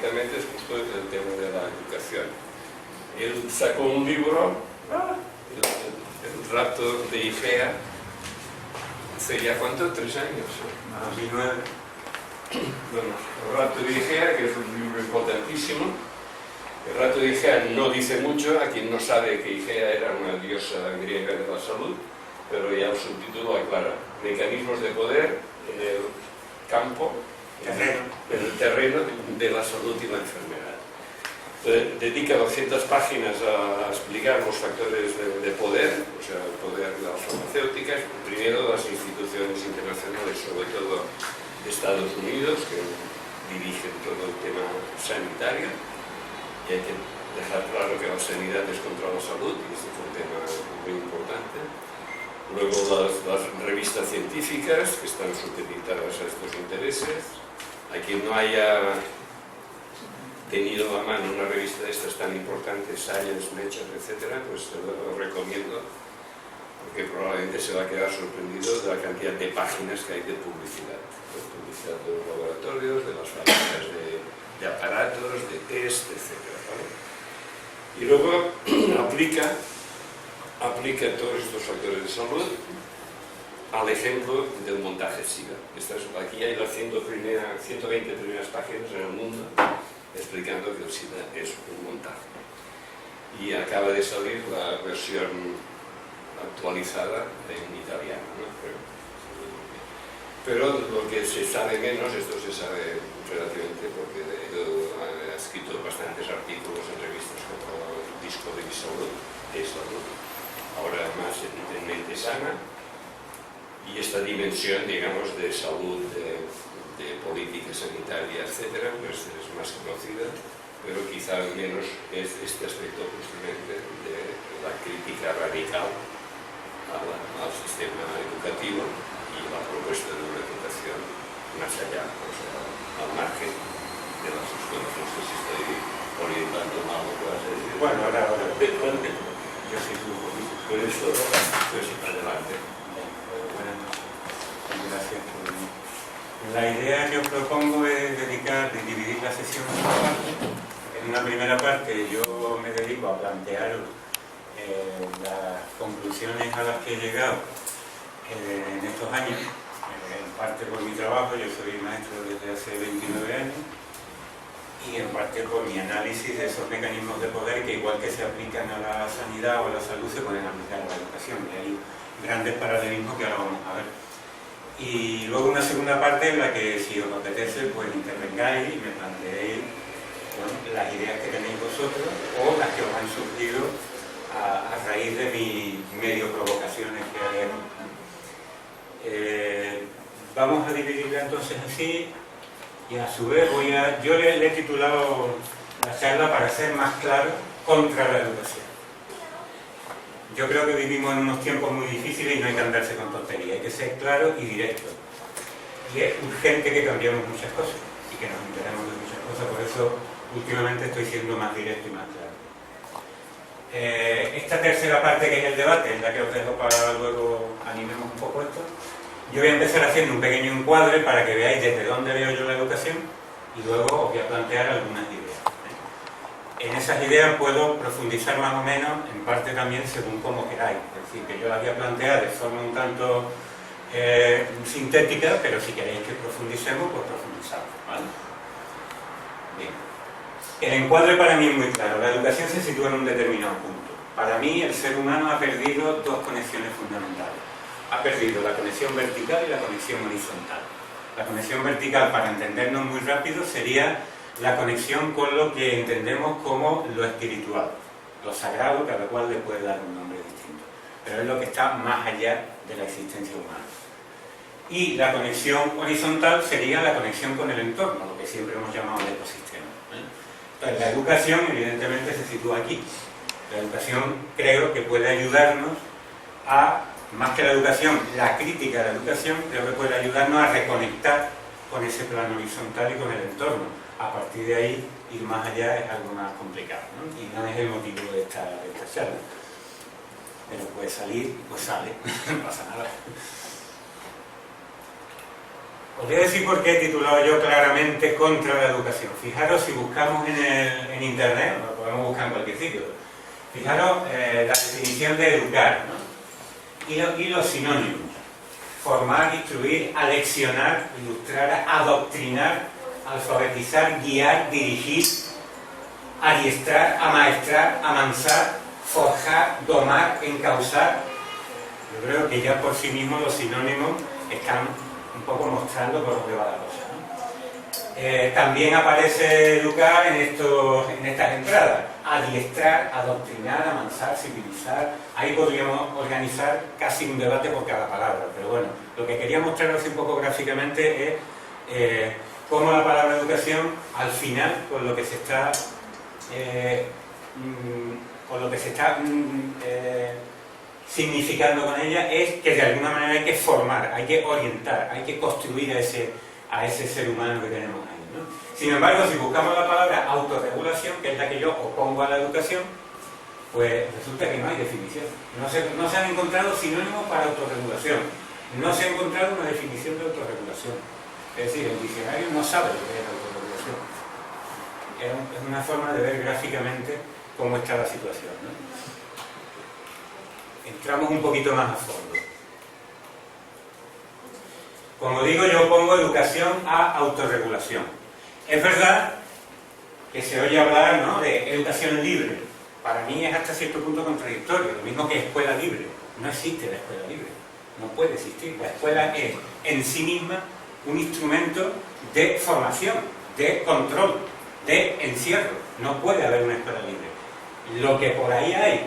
concretamente es justo el tema de la educación. Él sacó un libro, el rapto de Igea, hace ya ¿cuánto? 3 años. 2009. Bueno, el rapto de Igea, que es un libro importantísimo. El rapto de Igea no dice mucho, a quien no sabe que Igea era una diosa griega de la salud, pero ya el subtítulo aclara: mecanismos de poder en el campo, en el terreno de la salud y la enfermedad. Dedica 200 páginas a explicar los factores de poder, o sea, el poder de las farmacéuticas, primero de las instituciones internacionales, sobre todo de Estados Unidos, que dirigen todo el tema sanitario, y hay que dejar claro que la sanidad es contra la salud, y este es un tema muy importante. Luego las revistas científicas, que están supeditadas a estos intereses. A quien no haya tenido a mano una revista de estas tan importantes, Science, Nature, etc., pues te lo recomiendo, porque probablemente se va a quedar sorprendido de la cantidad de páginas que hay de publicidad. De publicidad de los laboratorios, de las fábricas de aparatos, de test, etc., ¿vale? Y luego aplica todos estos factores de salud al ejemplo del montaje SIDA. Aquí hay las 120 primeras páginas en el mundo explicando que el SIDA es un montaje. Y acaba de salir la versión actualizada en italiano, ¿no? Pero lo que se sabe menos, esto se sabe relativamente porque yo he escrito bastantes artículos en revistas como Discovery Salud, ahora más en Mente Sana, y esta dimensión, digamos, de salud, de política sanitaria, etcétera, pues es más conocida, pero quizá menos es este aspecto justamente de la crítica radical al sistema educativo y la propuesta de una educación más allá, o sea, al margen de las escuelas. No sé si estoy orientando mal lo que vas a decir. Bueno, ahora yo sí tú un poquito. Por eso, pues adelante. Buenas noches. Gracias por venir. La idea que os propongo es dividir la sesión en dos partes. En una primera parte yo me dedico a plantear las conclusiones a las que he llegado en estos años, en parte por mi trabajo. Yo soy maestro desde hace 29 años, y en parte por mi análisis de esos mecanismos de poder que, igual que se aplican a la sanidad o a la salud, se pueden aplicar a la educación, y hay grandes paralelismos que ahora vamos a ver. Y luego una segunda parte en la que, si os apetece, pues intervengáis y me planteéis, bueno, las ideas que tenéis vosotros o las que os han surgido a raíz de mis medio provocaciones que haré. Vamos a dividirla entonces así, y a su vez yo le he titulado la charla, para ser más claro, contra la educación. Yo creo que vivimos en unos tiempos muy difíciles y no hay que andarse con tonterías, hay que ser claro y directo. Y es urgente que cambiemos muchas cosas y que nos enteremos de muchas cosas, por eso últimamente estoy siendo más directo y más claro. Esta tercera parte, que es el debate, en la que os dejo para luego animemos un poco esto, yo voy a empezar haciendo un pequeño encuadre para que veáis desde dónde veo yo la educación, y luego os voy a plantear algunas ideas. En esas ideas puedo profundizar más o menos, en parte también según como queráis. Es decir, que yo las voy a plantear de forma un tanto sintética, pero si queréis que profundicemos, pues profundizamos, ¿vale? Bien. El encuadre para mí es muy claro. La educación se sitúa en un determinado punto. Para mí, el ser humano ha perdido dos conexiones fundamentales. Ha perdido la conexión vertical y la conexión horizontal. La conexión vertical, para entendernos muy rápido, sería la conexión con lo que entendemos como lo espiritual, lo sagrado, cada cual le puede dar un nombre distinto, pero es lo que está más allá de la existencia humana. Y la conexión horizontal sería la conexión con el entorno, lo que siempre hemos llamado el ecosistema. Entonces, la educación evidentemente se sitúa aquí. La educación creo que puede ayudarnos a, más que la educación, la crítica de la educación, creo que puede ayudarnos a reconectar con ese plano horizontal y con el entorno. A partir de ahí, ir más allá es algo más complicado, ¿no? Y no es el motivo de esta charla. Pero puede salir, pues sale, no pasa nada. Os voy a decir por qué he titulado yo claramente contra la educación. Fijaros, si buscamos en internet, lo podemos buscar en cualquier sitio, fijaros la definición de educar, ¿no? Y los sinónimos: formar, instruir, aleccionar, ilustrar, adoctrinar, alfabetizar, guiar, dirigir, adiestrar, amaestrar, amansar, forjar, domar, encauzar. Yo creo que ya por sí mismos los sinónimos están un poco mostrando por dónde va la cosa, ¿no? También aparece educar en estas entradas: adiestrar, adoctrinar, amansar, civilizar. Ahí podríamos organizar casi un debate por cada palabra, pero bueno, lo que quería mostraros un poco gráficamente es cómo la palabra educación, al final, con lo que se está significando con ella, es que de alguna manera hay que formar, hay que orientar, hay que construir a ese ser humano que tenemos ahí, ¿no? Sin embargo, si buscamos la palabra autorregulación, que es la que yo opongo a la educación, pues resulta que no hay definición. No se han encontrado sinónimos para autorregulación, no se ha encontrado una definición de autorregulación. Es decir, el diccionario no sabe lo que es autorregulación. Es una forma de ver gráficamente cómo está la situación, ¿no? Entramos un poquito más a fondo. Como digo, yo pongo educación a autorregulación. Es verdad que se oye hablar, ¿no?, de educación libre. Para mí es hasta cierto punto contradictorio, lo mismo que escuela libre. No existe la escuela libre, no puede existir. La escuela es en sí misma un instrumento de formación, de control, de encierro. No puede haber una escuela libre. Lo que por ahí hay,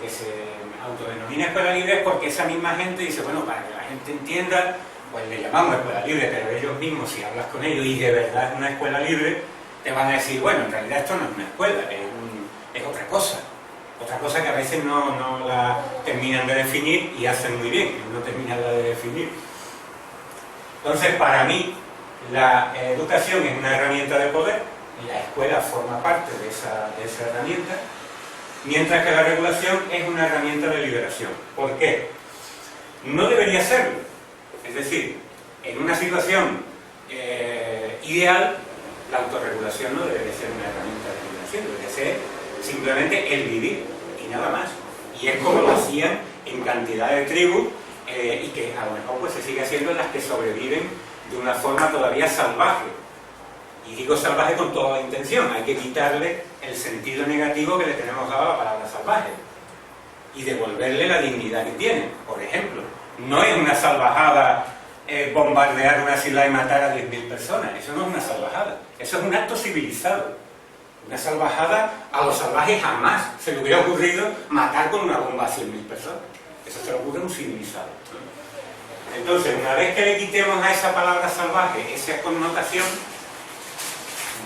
que se autodenomina escuela libre, es porque esa misma gente dice, bueno, para que la gente entienda, pues le llamamos escuela libre, pero ellos mismos, si hablas con ellos y de verdad es una escuela libre, te van a decir, bueno, en realidad esto no es una escuela, es otra cosa que a veces no la terminan de definir y hacen muy bien, no terminan de definir. Entonces, para mí, la educación es una herramienta de poder, y la escuela forma parte de esa herramienta, mientras que la regulación es una herramienta de liberación. ¿Por qué? No debería serlo. Es decir, en una situación ideal, la autorregulación no debería ser una herramienta de liberación, debería ser simplemente el vivir y nada más. Y es como lo hacían en cantidad de tribus y que a lo mejor pues se sigue haciendo en las que sobreviven de una forma todavía salvaje. Y digo salvaje con toda la intención, hay que quitarle el sentido negativo que le tenemos dado a la palabra salvaje y devolverle la dignidad que tiene. Por ejemplo, no es una salvajada bombardear una ciudad y matar a 10.000 personas, eso no es una salvajada, eso es un acto civilizado. Una salvajada, a los salvajes jamás se le hubiera ocurrido matar con una bomba a 100.000 personas, eso se le ocurre a un civilizado. Entonces, una vez que le quitemos a esa palabra salvaje esa connotación,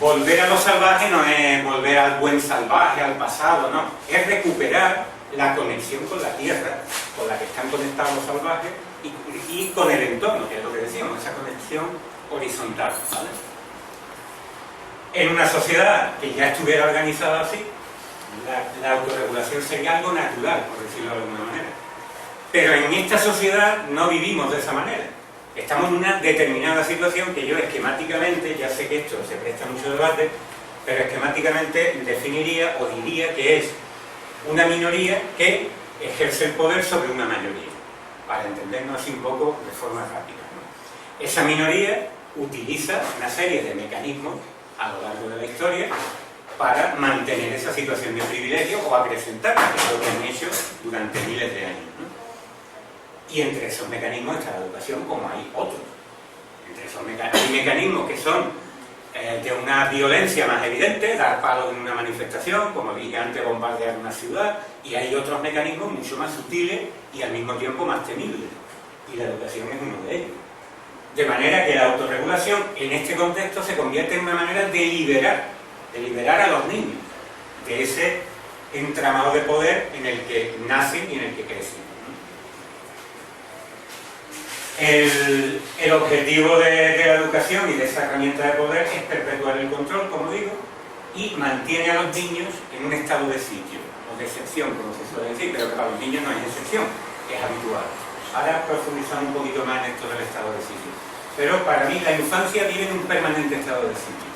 volver a lo salvaje no es volver al buen salvaje, al pasado, no. Es recuperar la conexión con la tierra, con la que están conectados los salvajes, y con el entorno, que es lo que decíamos, esa conexión horizontal, ¿vale? En una sociedad que ya estuviera organizada así, la autorregulación sería algo natural, por decirlo de alguna manera. Pero en esta sociedad no vivimos de esa manera. Estamos en una determinada situación que yo esquemáticamente, ya sé que esto se presta mucho debate, pero esquemáticamente definiría o diría que es una minoría que ejerce el poder sobre una mayoría, para entendernos así un poco de forma rápida, ¿no? Esa minoría utiliza una serie de mecanismos a lo largo de la historia para mantener esa situación de privilegio o acrecentarla, que es lo que han hecho durante miles de años, ¿no? Y entre esos mecanismos está la educación, como hay otros. Entre esos hay mecanismos que son de una violencia más evidente, dar palos en una manifestación, como dije antes, bombardear una ciudad, y hay otros mecanismos mucho más sutiles y al mismo tiempo más temibles. Y la educación es uno de ellos. De manera que la autorregulación en este contexto se convierte en una manera de liberar a los niños de ese entramado de poder en el que nacen y en el que crecen. El objetivo de la educación y de esa herramienta de poder es perpetuar el control, como digo, y mantiene a los niños en un estado de sitio, o de excepción, como se suele decir, pero que para los niños no es excepción, es habitual. Ahora profundizamos un poquito más en esto del estado de sitio. pero para mí la infancia vive en un permanente estado de sitio.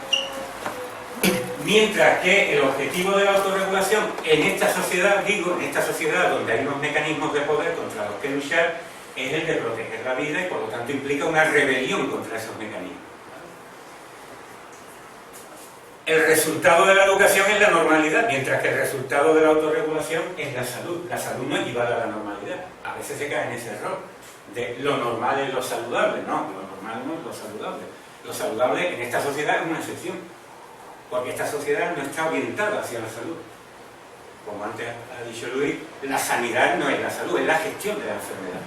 Mientras que el objetivo de la autorregulación en esta sociedad, digo, en esta sociedad donde hay unos mecanismos de poder contra los que luchar, es el de proteger la vida y por lo tanto implica una rebelión contra esos mecanismos. El resultado de la educación es la normalidad, mientras que el resultado de la autorregulación es la salud. La salud no equivale a la normalidad. A veces se cae en ese error de lo normal es lo saludable. No, lo normal no es lo saludable. Lo saludable en esta sociedad es una excepción, porque esta sociedad no está orientada hacia la salud. Como antes ha dicho Luis, la sanidad no es la salud, es la gestión de la enfermedad.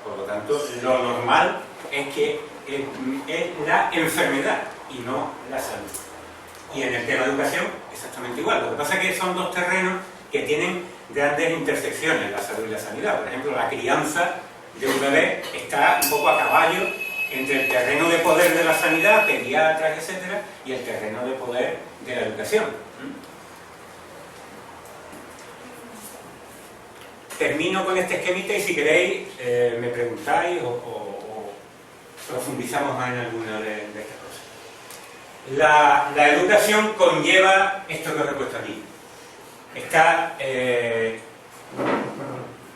Por lo tanto, lo normal es que es la enfermedad y no la salud. Y en el tema de educación, exactamente igual. Lo que pasa es que son dos terrenos que tienen grandes intersecciones, la salud y la sanidad. Por ejemplo, la crianza de un bebé está un poco a caballo entre el terreno de poder de la sanidad, pediatras, etcétera, y el terreno de poder de la educación. Termino con este esquemita y si queréis me preguntáis o profundizamos más en alguna de estas cosas. La educación conlleva esto que os he puesto aquí.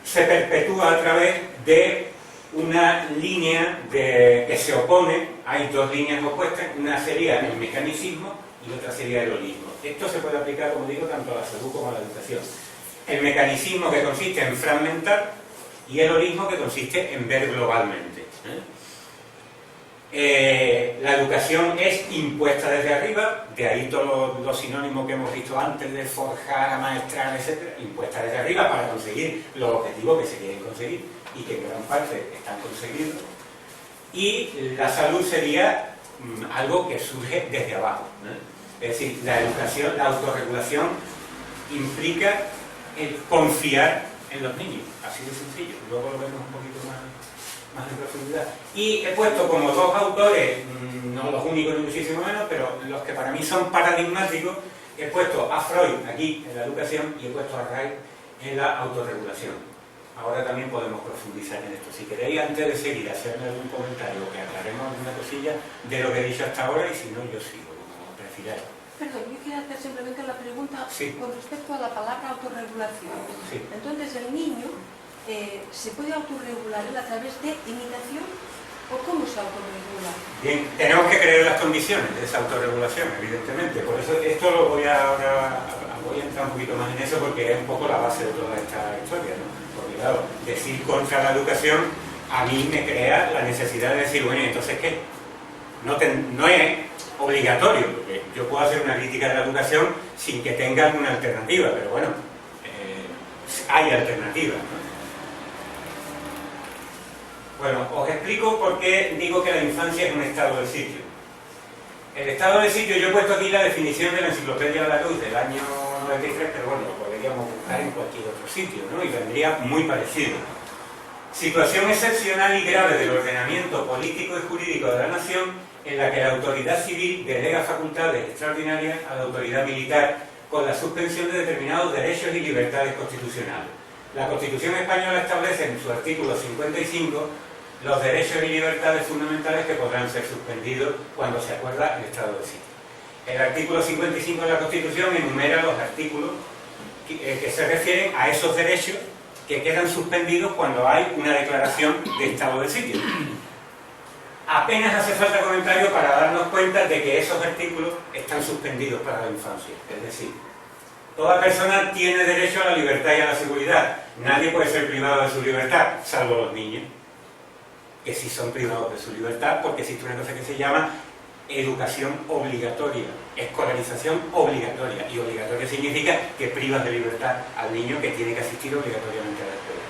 Se perpetúa a través de una línea que se opone. Hay dos líneas opuestas, una sería el mecanicismo y otra sería el holismo. Esto se puede aplicar, como digo, tanto a la salud como a la educación. El mecanicismo que consiste en fragmentar y el holismo que consiste en ver globalmente. La educación es impuesta desde arriba, de ahí todos los sinónimos que hemos visto antes de forjar, amaestrar, etc. Impuesta desde arriba para conseguir los objetivos que se quieren conseguir y que en gran parte están conseguidos. Y la salud sería algo que surge desde abajo. Es decir, la educación, la autorregulación implica el confiar en los niños, así de sencillo. Luego lo vemos un poquito más en profundidad. Y he puesto como dos autores, no los únicos ni muchísimo menos, pero los que para mí son paradigmáticos. He puesto a Freud aquí en la educación y he puesto a Reich en la autorregulación. Ahora también podemos profundizar en esto. Si queréis, antes de seguir, hacerme algún comentario o que aclaremos alguna cosilla de lo que he dicho hasta ahora, y si no, yo sigo, como prefiráis. Perdón, yo quería hacer simplemente la pregunta con respecto a la palabra autorregulación. Sí. Entonces, el niño se puede autorregular a través de imitación, ¿o cómo se autorregula? Bien, tenemos que crear las condiciones de esa autorregulación, evidentemente. Por eso esto lo voy a entrar un poquito más en eso, porque es un poco la base de toda esta historia, ¿no? Porque claro, decir contra la educación a mí me crea la necesidad de decir, bueno, entonces ¿qué? No es obligatorio, porque yo puedo hacer una crítica de la educación sin que tenga una alternativa, pero bueno, hay alternativas, ¿no? Bueno, os explico por qué digo que la infancia es un estado de sitio. El estado de sitio, yo he puesto aquí la definición de la Enciclopedia de la Luz del año 93, pero bueno, lo podríamos buscar en cualquier otro sitio, ¿no? Y vendría muy parecido. Situación excepcional y grave del ordenamiento político y jurídico de la nación en la que la autoridad civil delega facultades extraordinarias a la autoridad militar con la suspensión de determinados derechos y libertades constitucionales. La Constitución española establece en su artículo 55 los derechos y libertades fundamentales que podrán ser suspendidos cuando se acuerda el estado de sitio. El artículo 55 de la Constitución enumera los artículos que se refieren a esos derechos que quedan suspendidos cuando hay una declaración de estado de sitio. Apenas hace falta comentario para darnos cuenta de que esos artículos están suspendidos para la infancia. Es decir, toda persona tiene derecho a la libertad y a la seguridad. Nadie puede ser privado de su libertad, salvo los niños, que sí son privados de su libertad porque existe una cosa que se llama educación obligatoria, escolarización obligatoria. Y obligatoria significa que privas de libertad al niño que tiene que asistir obligatoriamente a la escuela.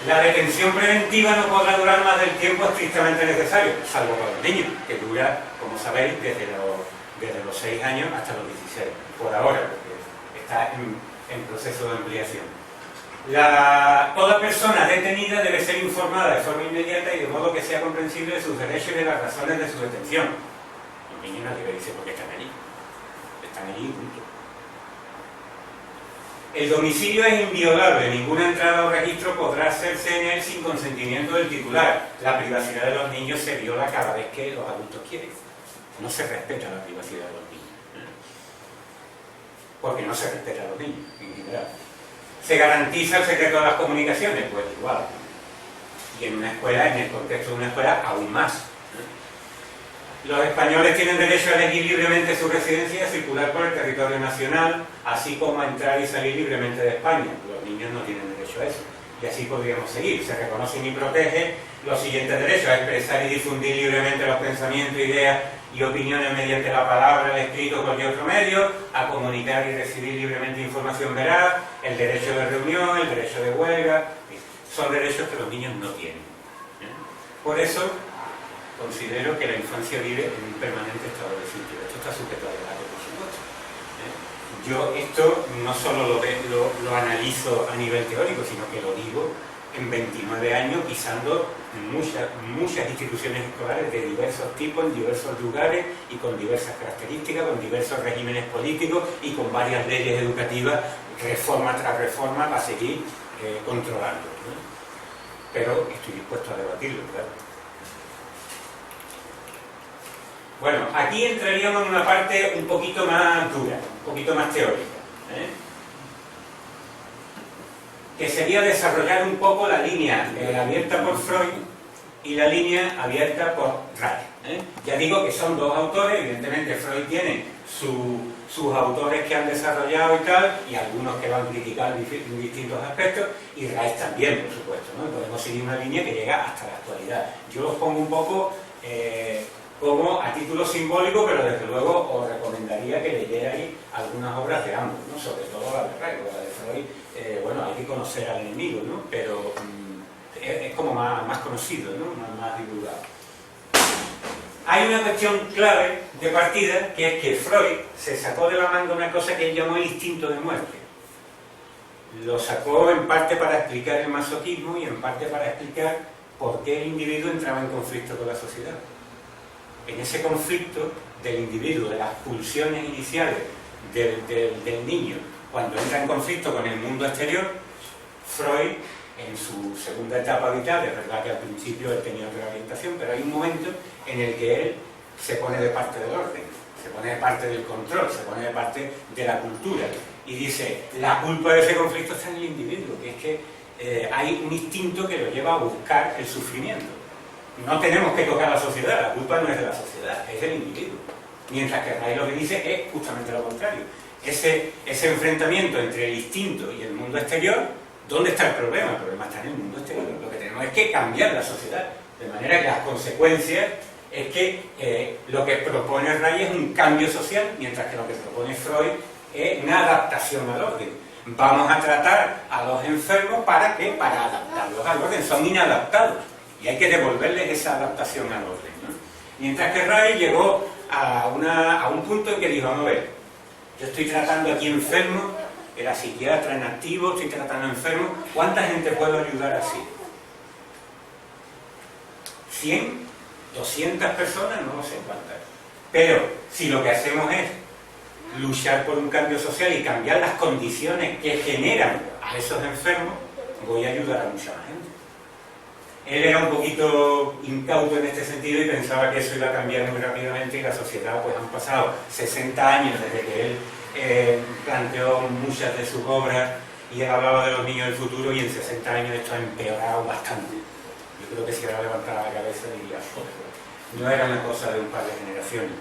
La detención preventiva no podrá durar más del tiempo estrictamente necesario, salvo para los niños, que dura, como sabéis, desde los 6 años hasta los 16, por ahora, porque está en proceso de ampliación. Toda persona detenida debe ser informada de forma inmediata y de modo que sea comprensible de sus derechos y de las razones de su detención. Los niños nadie le dice por qué están allí. Están allí, punto. El domicilio es inviolable, ninguna entrada o registro podrá hacerse en él sin consentimiento del titular. La privacidad de los niños se viola cada vez que los adultos quieren. No se respeta la privacidad de los niños. Porque no se respeta a los niños, en general. ¿Se garantiza el secreto de las comunicaciones? Pues igual. Y en una escuela, en el contexto de una escuela, aún más. Los españoles tienen derecho a elegir libremente su residencia y a circular por el territorio nacional, así como a entrar y salir libremente de España. Los niños no tienen derecho a eso. Y así podríamos seguir. Se reconocen y protegen los siguientes derechos: a expresar y difundir libremente los pensamientos, ideas y opiniones mediante la palabra, el escrito o cualquier otro medio, a comunicar y recibir libremente información veraz, el derecho de reunión, el derecho de huelga. Son derechos que los niños no tienen. Por eso considero que la infancia vive en un permanente estado de sitio. Esto está sujeto a debate, por supuesto. Yo esto no solo lo analizo a nivel teórico, sino que lo digo en 29 años pisando muchas instituciones escolares de diversos tipos, en diversos lugares y con diversas características, con diversos regímenes políticos y con varias leyes educativas, reforma tras reforma, para seguir controlando. Pero estoy dispuesto a debatirlo, claro. Bueno, aquí entraríamos en una parte un poquito más dura, un poquito más teórica, que sería desarrollar un poco la línea abierta por Freud y la línea abierta por Reich. Ya digo que son dos autores, evidentemente Freud tiene sus autores que han desarrollado y tal, y algunos que lo han criticado en distintos aspectos, y Reich también, por supuesto, ¿no? Podemos seguir una línea que llega hasta la actualidad. Yo los pongo un poco como a título simbólico, pero desde luego os recomendaría que leyerais algunas obras de ambos, ¿no? Sobre todo la de Reich, la de Freud, bueno, hay que conocer al enemigo, ¿no? Pero es como más conocido, ¿no? Más divulgado. Hay una cuestión clave de partida, que es que Freud se sacó de la manga una cosa que él llamó el instinto de muerte. Lo sacó en parte para explicar el masoquismo y en parte para explicar por qué el individuo entraba en conflicto con la sociedad. En ese conflicto del individuo, de las pulsiones iniciales del niño, cuando entra en conflicto con el mundo exterior, Freud, en su segunda etapa vital, es verdad que al principio él tenía otra orientación, pero hay un momento en el que él se pone de parte del orden, se pone de parte del control, se pone de parte de la cultura, y dice, la culpa de ese conflicto está en el individuo, que es que hay un instinto que lo lleva a buscar el sufrimiento. No tenemos que tocar a la sociedad, la culpa no es de la sociedad, es del individuo. Mientras que Reich lo que dice es justamente lo contrario. Ese enfrentamiento entre el instinto y el mundo exterior, ¿dónde está el problema? El problema está en el mundo exterior. Lo que tenemos es que cambiar la sociedad. De manera que las consecuencias es que lo que propone Reich es un cambio social, mientras que lo que propone Freud es una adaptación al orden. Vamos a tratar a los enfermos ¿para qué? Para adaptarlos al orden. Son inadaptados. Y hay que devolverles esa adaptación al orden, ¿no? Mientras que Reich llegó a un punto en que dijo, vamos a ver, yo estoy tratando aquí enfermos, era psiquiatra en activo, estoy tratando enfermos, ¿cuánta gente puedo ayudar así? ¿100? ¿200 personas? No sé cuántas. Pero si lo que hacemos es luchar por un cambio social y cambiar las condiciones que generan a esos enfermos, voy a ayudar a mucha más gente. Él era un poquito incauto en este sentido y pensaba que eso iba a cambiar muy rápidamente, y la sociedad, pues han pasado 60 años desde que él planteó muchas de sus obras y él hablaba de los niños del futuro, y en 60 años esto ha empeorado bastante. Yo creo que si ahora levantara la cabeza diría, joder, no era una cosa de un par de generaciones.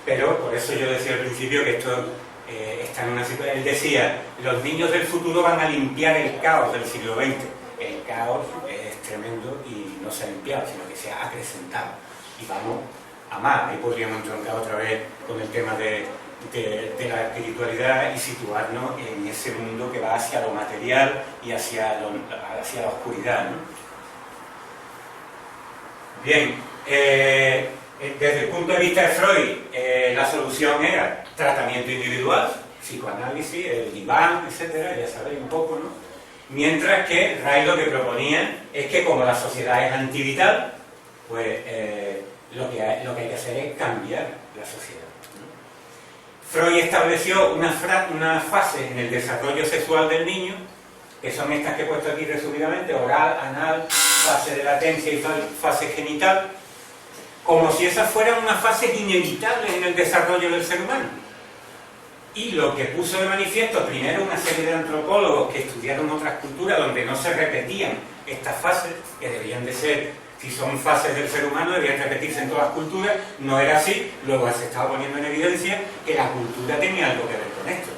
Pero por eso yo decía al principio que esto está en una situación. Él decía, los niños del futuro van a limpiar el caos del siglo XX. El caos es tremendo y no se ha limpiado, sino que se ha acrecentado. Y vamos a más. Ahí podríamos entroncar otra vez con el tema de la espiritualidad y situarnos en ese mundo que va hacia lo material y hacia la oscuridad, ¿no? Bien, desde el punto de vista de Freud, la solución era tratamiento individual, psicoanálisis, el diván, etcétera, ya sabéis un poco, ¿no? Mientras que Reich lo que proponía es que como la sociedad es antivital, pues lo que hay que hacer es cambiar la sociedad, ¿no? Freud estableció unas fases en el desarrollo sexual del niño, que son estas que he puesto aquí resumidamente: oral, anal, fase de latencia y fase genital, como si esas fueran unas fases inevitables en el desarrollo del ser humano. Y lo que puso de manifiesto primero una serie de antropólogos que estudiaron otras culturas donde no se repetían estas fases, que debían de ser, si son fases del ser humano, debían repetirse en todas las culturas. No era así. Luego se estaba poniendo en evidencia que la cultura tenía algo que ver con esto.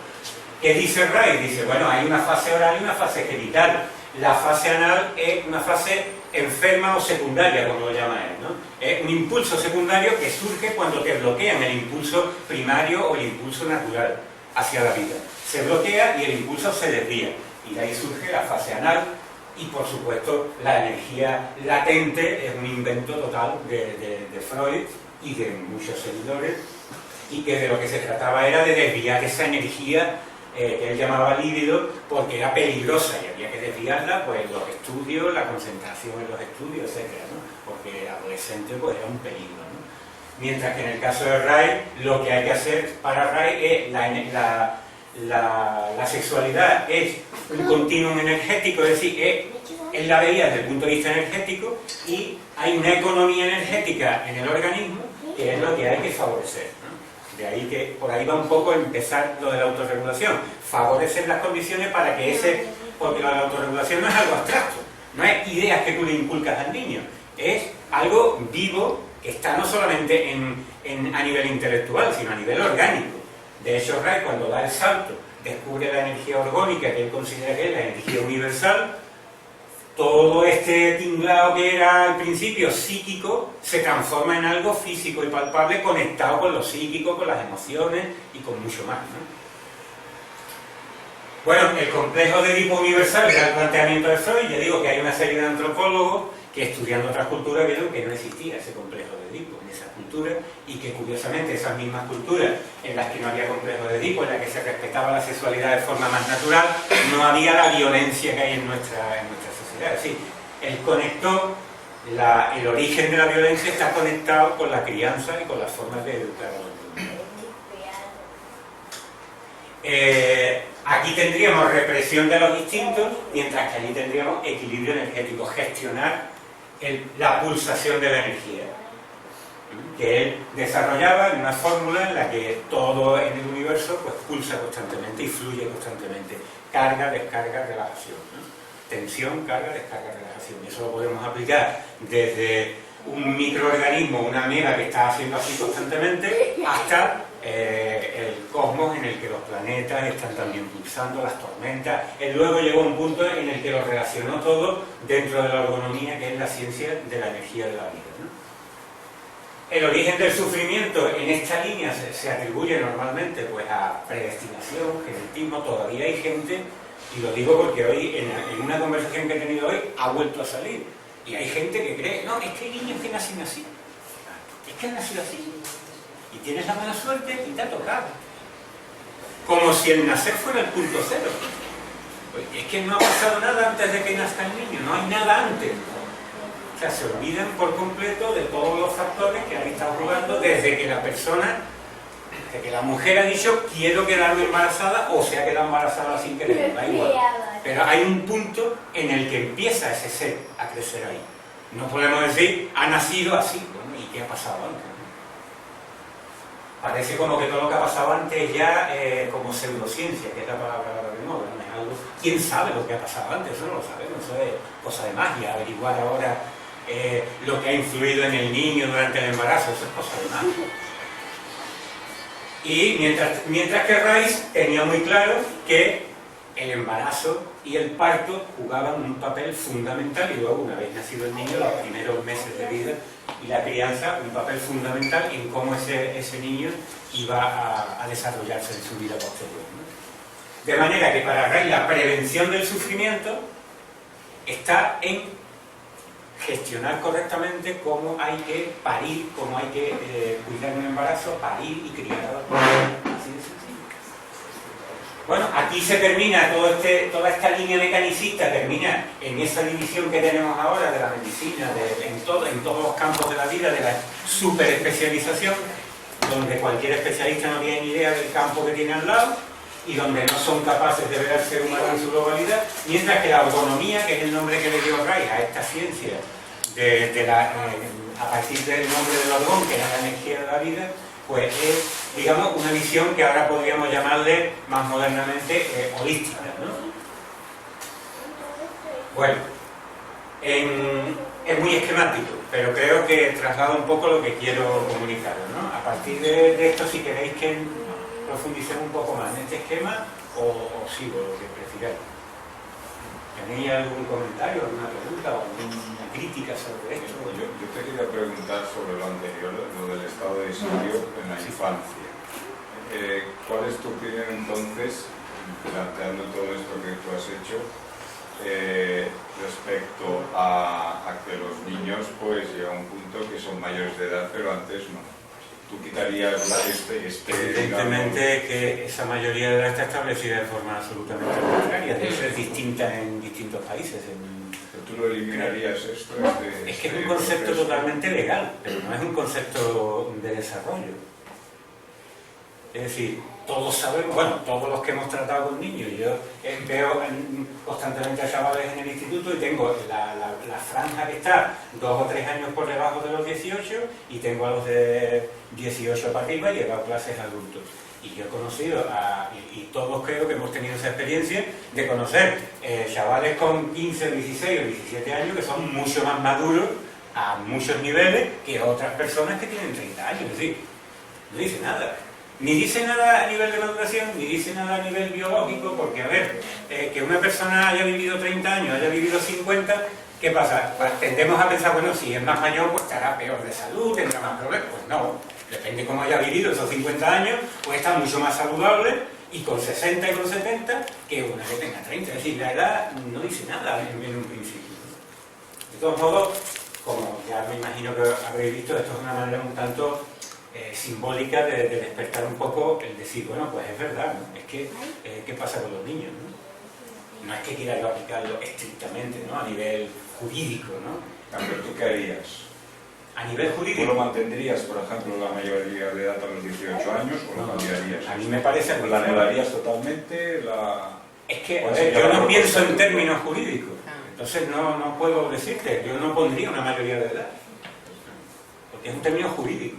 ¿Qué dice Ray? Dice, bueno, hay una fase oral y una fase genital. La fase anal es una fase enferma o secundaria, como lo llama él, ¿no? Es un impulso secundario que surge cuando te bloquean el impulso primario o el impulso natural hacia la vida. Se bloquea y el impulso se desvía. Y de ahí surge la fase anal. Y por supuesto la energía latente es un invento total de Freud y de muchos seguidores, y que de lo que se trataba era de desviar esa energía que él llamaba líbido, porque era peligrosa y había que desviarla, pues los estudios, la concentración en los estudios, etcétera, ¿no? Porque el adolescente pues era un peligro, ¿no? Mientras que en el caso de Ray, lo que hay que hacer para Ray es la sexualidad es un continuum energético, es decir, él la veía desde el punto de vista energético, y hay una economía energética en el organismo que es lo que hay que favorecer, ¿no? De ahí que por ahí va un poco a empezar lo de la autorregulación, favorecer las condiciones para que porque la autorregulación no es algo abstracto, no es ideas que tú le inculcas al niño, es algo vivo que está no solamente a nivel intelectual, sino a nivel orgánico. De hecho, Ray, cuando da el salto, descubre la energía orgónica, que él considera que es la energía universal. Todo este tinglado que era al principio psíquico se transforma en algo físico y palpable, conectado con lo psíquico, con las emociones y con mucho más, ¿no? Bueno, el complejo de Edipo universal era el planteamiento de Freud. Ya digo que hay una serie de antropólogos que, estudiando otras culturas, vieron que no existía ese complejo de Edipo en esas culturas, y que curiosamente esas mismas culturas en las que no había complejo de Edipo, en las que se respetaba la sexualidad de forma más natural, no había la violencia que hay en nuestra sociedad. Es decir, él conectó, el origen de la violencia está conectado con la crianza y con las formas de educar a los niños. Aquí tendríamos represión de los instintos, mientras que allí tendríamos equilibrio energético, gestionar la pulsación de la energía, que él desarrollaba en una fórmula en la que todo en el universo pues pulsa constantemente y fluye constantemente. Carga, descarga, relajación, ¿no? Tensión, carga, descarga, relajación. Y eso lo podemos aplicar desde un microorganismo, una ameba que está haciendo así constantemente, hasta el cosmos en el que los planetas están también pulsando, las tormentas. Él luego llegó a un punto en el que lo relacionó todo dentro de la ergonomía, que es la ciencia de la energía de la vida, ¿no? El origen del sufrimiento en esta línea se atribuye normalmente pues a predestinación, genetismo. Todavía hay gente, y lo digo porque hoy en una conversación que he tenido hoy ha vuelto a salir, y hay gente que cree, no, es que hay niños que nacen así, es que han nacido así, y tienes la mala suerte y te ha tocado, como si el nacer fuera el punto cero. Pues es que no ha pasado nada antes de que nazca el niño, no hay nada antes. O sea, se olvidan por completo de todos los factores que han estado jugando desde que la persona, desde que la mujer ha dicho quiero quedarme embarazada, o se ha quedado embarazada sin querer, da igual. Pero hay un punto en el que empieza ese ser a crecer ahí. No podemos decir, ha nacido así, bueno, ¿y qué ha pasado antes? Parece como que todo lo que ha pasado antes ya como pseudociencia, que es la palabra de moda, ¿no? Es algo, ¿quién sabe lo que ha pasado antes? Eso no lo sabemos, eso es cosa de magia, averiguar ahora lo que ha influido en el niño durante el embarazo, eso es cosa de magia. Y mientras que Rice tenía muy claro que el embarazo y el parto jugaban un papel fundamental, y luego, una vez nacido el niño, los primeros meses de vida y la crianza, un papel fundamental en cómo ese niño iba a desarrollarse en su vida posterior, ¿no? De manera que para Ray la prevención del sufrimiento está en gestionar correctamente cómo hay que parir, cómo hay que cuidar un embarazo, parir y criar a los niños. Así de sencillo. Bueno, aquí se termina toda esta línea mecanicista, termina en esa división que tenemos ahora de la medicina, en todos los campos de la vida, de la superespecialización. donde cualquier especialista no tiene ni idea del campo que tiene al lado y donde no son capaces de ver al ser humano en su globalidad, mientras que la autonomía, que es el nombre que le dio Reich a esta ciencia, a partir del nombre del hormón, que era la energía de la vida, pues es, digamos, una visión que ahora podríamos llamarle más modernamente holística, ¿no? Bueno, es muy esquemático, pero creo que traslada un poco lo que quiero comunicaros, ¿no? A partir de esto, si queréis que profundicemos un poco más en este esquema, o sigo, lo que prefiráis. ¿Tenéis algún comentario, alguna pregunta o alguna crítica sobre esto? Yo te quería preguntar sobre lo anterior, lo del estado de sitio en la infancia. ¿Cuál es tu opinión entonces, planteando todo esto que tú has hecho, respecto a que los niños pues llega a un punto que son mayores de edad, pero antes no? ¿Tú quitarías Evidentemente, digamos, que esa mayoría de edad está establecida de forma absolutamente arbitraria, de hecho es distinta en distintos países. ¿Tú lo eliminarías esto? Es que es un concepto totalmente legal, pero no es un concepto de desarrollo. Es decir, todos sabemos, bueno, todos los que hemos tratado con niños, yo veo constantemente a chavales en el instituto y tengo la franja que está 2 o 3 años por debajo de los 18 y tengo a los de 18 para arriba y he dado clases adultos. Y yo he conocido, y todos creo que hemos tenido esa experiencia de conocer chavales con 15, 16 o 17 años que son mucho más maduros a muchos niveles que otras personas que tienen 30 años. Es decir, no dice nada. Ni dice nada a nivel de maduración, ni dice nada a nivel biológico, porque, a ver, que una persona haya vivido 30 años, haya vivido 50, ¿qué pasa? Pues tendemos a pensar, bueno, si es más mayor, pues estará peor de salud, tendrá más problemas. Pues no, depende cómo haya vivido esos 50 años, pues está mucho más saludable y con 60 y con 70 que una que tenga 30. Es decir, la edad no dice nada en un principio. De todos modos, como ya me imagino que habréis visto, esto es una manera un tanto simbólica de despertar un poco el decir, bueno, pues es verdad, ¿no? Es que, ¿qué pasa con los niños, no? No es que quiera yo aplicarlo estrictamente, ¿no? A nivel jurídico, ¿no? Pero ¿tú qué harías? A nivel jurídico. ¿Tú lo mantendrías, por ejemplo, la mayoría de edad a los 18 años o lo cambiarías? A mí me parece... ¿La anularías totalmente? Es que, a ver, yo no pienso en términos jurídicos, entonces no puedo decirte, yo no pondría una mayoría de edad, porque es un término jurídico.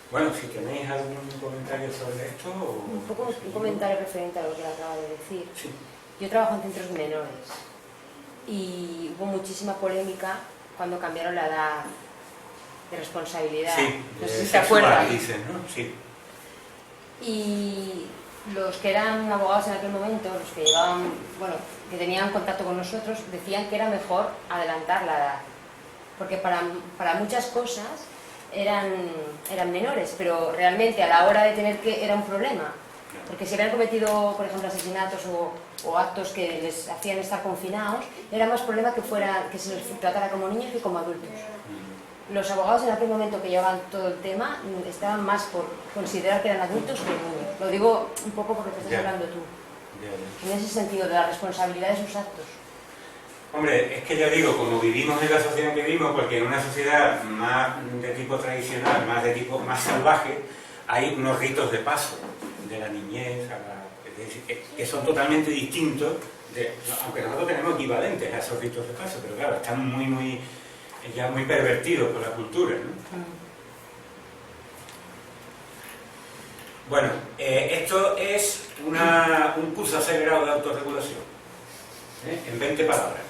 Bueno, si tenéis algún comentario sobre esto... Un comentario referente a lo que acaba de decir. Sí. Yo trabajo en centros menores y hubo muchísima polémica cuando cambiaron la edad de responsabilidad. Sí, no sé si se acuerdan. Dicen, ¿no? Sí. Y los que eran abogados en aquel momento, los que llevaban, bueno, que tenían contacto con nosotros, decían que era mejor adelantar la edad. Porque para muchas cosas eran menores, pero realmente a la hora de tener que era un problema, porque si habían cometido, por ejemplo, asesinatos o actos que les hacían estar confinados, era más problema que se les tratara como niños que como adultos. Los abogados en aquel momento que llevaban todo el tema estaban más por considerar que eran adultos que niños. Lo digo un poco porque te estás hablando tú, en ese sentido, de la responsabilidad de sus actos. Hombre, es que ya digo, como vivimos en la sociedad que vivimos, porque en una sociedad más de tipo tradicional, más salvaje, hay unos ritos de paso de la niñez es decir, que son totalmente distintos, aunque nosotros tenemos equivalentes a esos ritos de paso, pero claro, están ya muy pervertidos por la cultura, ¿no? Bueno, esto es un curso acelerado de autorregulación, en 20 palabras.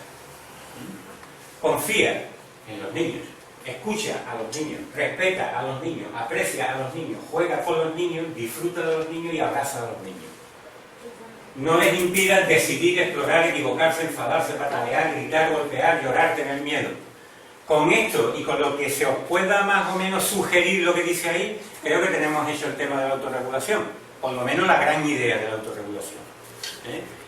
Confía en los niños, escucha a los niños, respeta a los niños, aprecia a los niños, juega con los niños, disfruta de los niños y abraza a los niños. No les impidas decidir, explorar, equivocarse, enfadarse, patalear, gritar, golpear, llorar, tener miedo. Con esto y con lo que se os pueda más o menos sugerir lo que dice ahí, creo que tenemos hecho el tema de la autorregulación, por lo menos la gran idea de la autorregulación.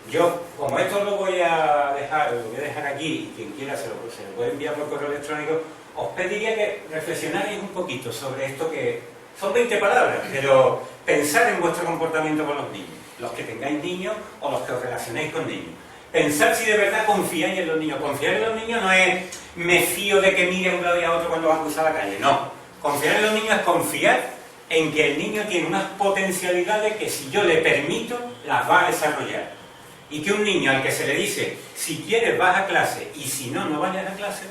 Yo, como esto lo voy a dejar aquí, y quien quiera se lo puede enviar por correo electrónico, os pediría que reflexionarais un poquito sobre esto, que son 20 palabras, pero pensar en vuestro comportamiento con los niños, los que tengáis niños o los que os relacionéis con niños. Pensar si de verdad confiáis en los niños. Confiar en los niños no es me fío de que mire a un lado y a otro cuando van a cruzar la calle. No. Confiar en los niños es confiar en que el niño tiene unas potencialidades que si yo le permito, las va a desarrollar. Y que un niño al que se le dice, si quieres vas a clase y si no, no vayas a clase,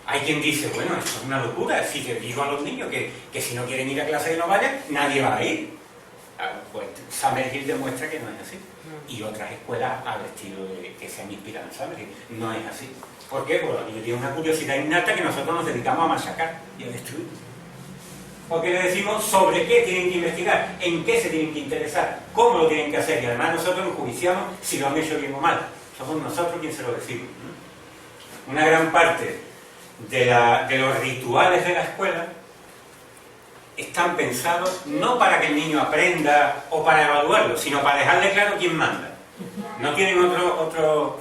hay quien dice, bueno, esto es una locura, si te digo a los niños que si no quieren ir a clase y no vayan, nadie va a ir. Pues Summerhill demuestra que no es así. Y otras escuelas al estilo de que se han inspirado en Summerhill, no es así. ¿Por qué? Porque los niños tienen una curiosidad innata que nosotros nos dedicamos a machacar y a destruir. Porque le decimos sobre qué tienen que investigar, en qué se tienen que interesar, cómo lo tienen que hacer, y además nosotros nos juiciamos si lo han hecho bien o mal. Somos nosotros quienes se lo decimos, ¿no? Una gran parte de los rituales de la escuela están pensados no para que el niño aprenda o para evaluarlo, sino para dejarle claro quién manda. No tienen otro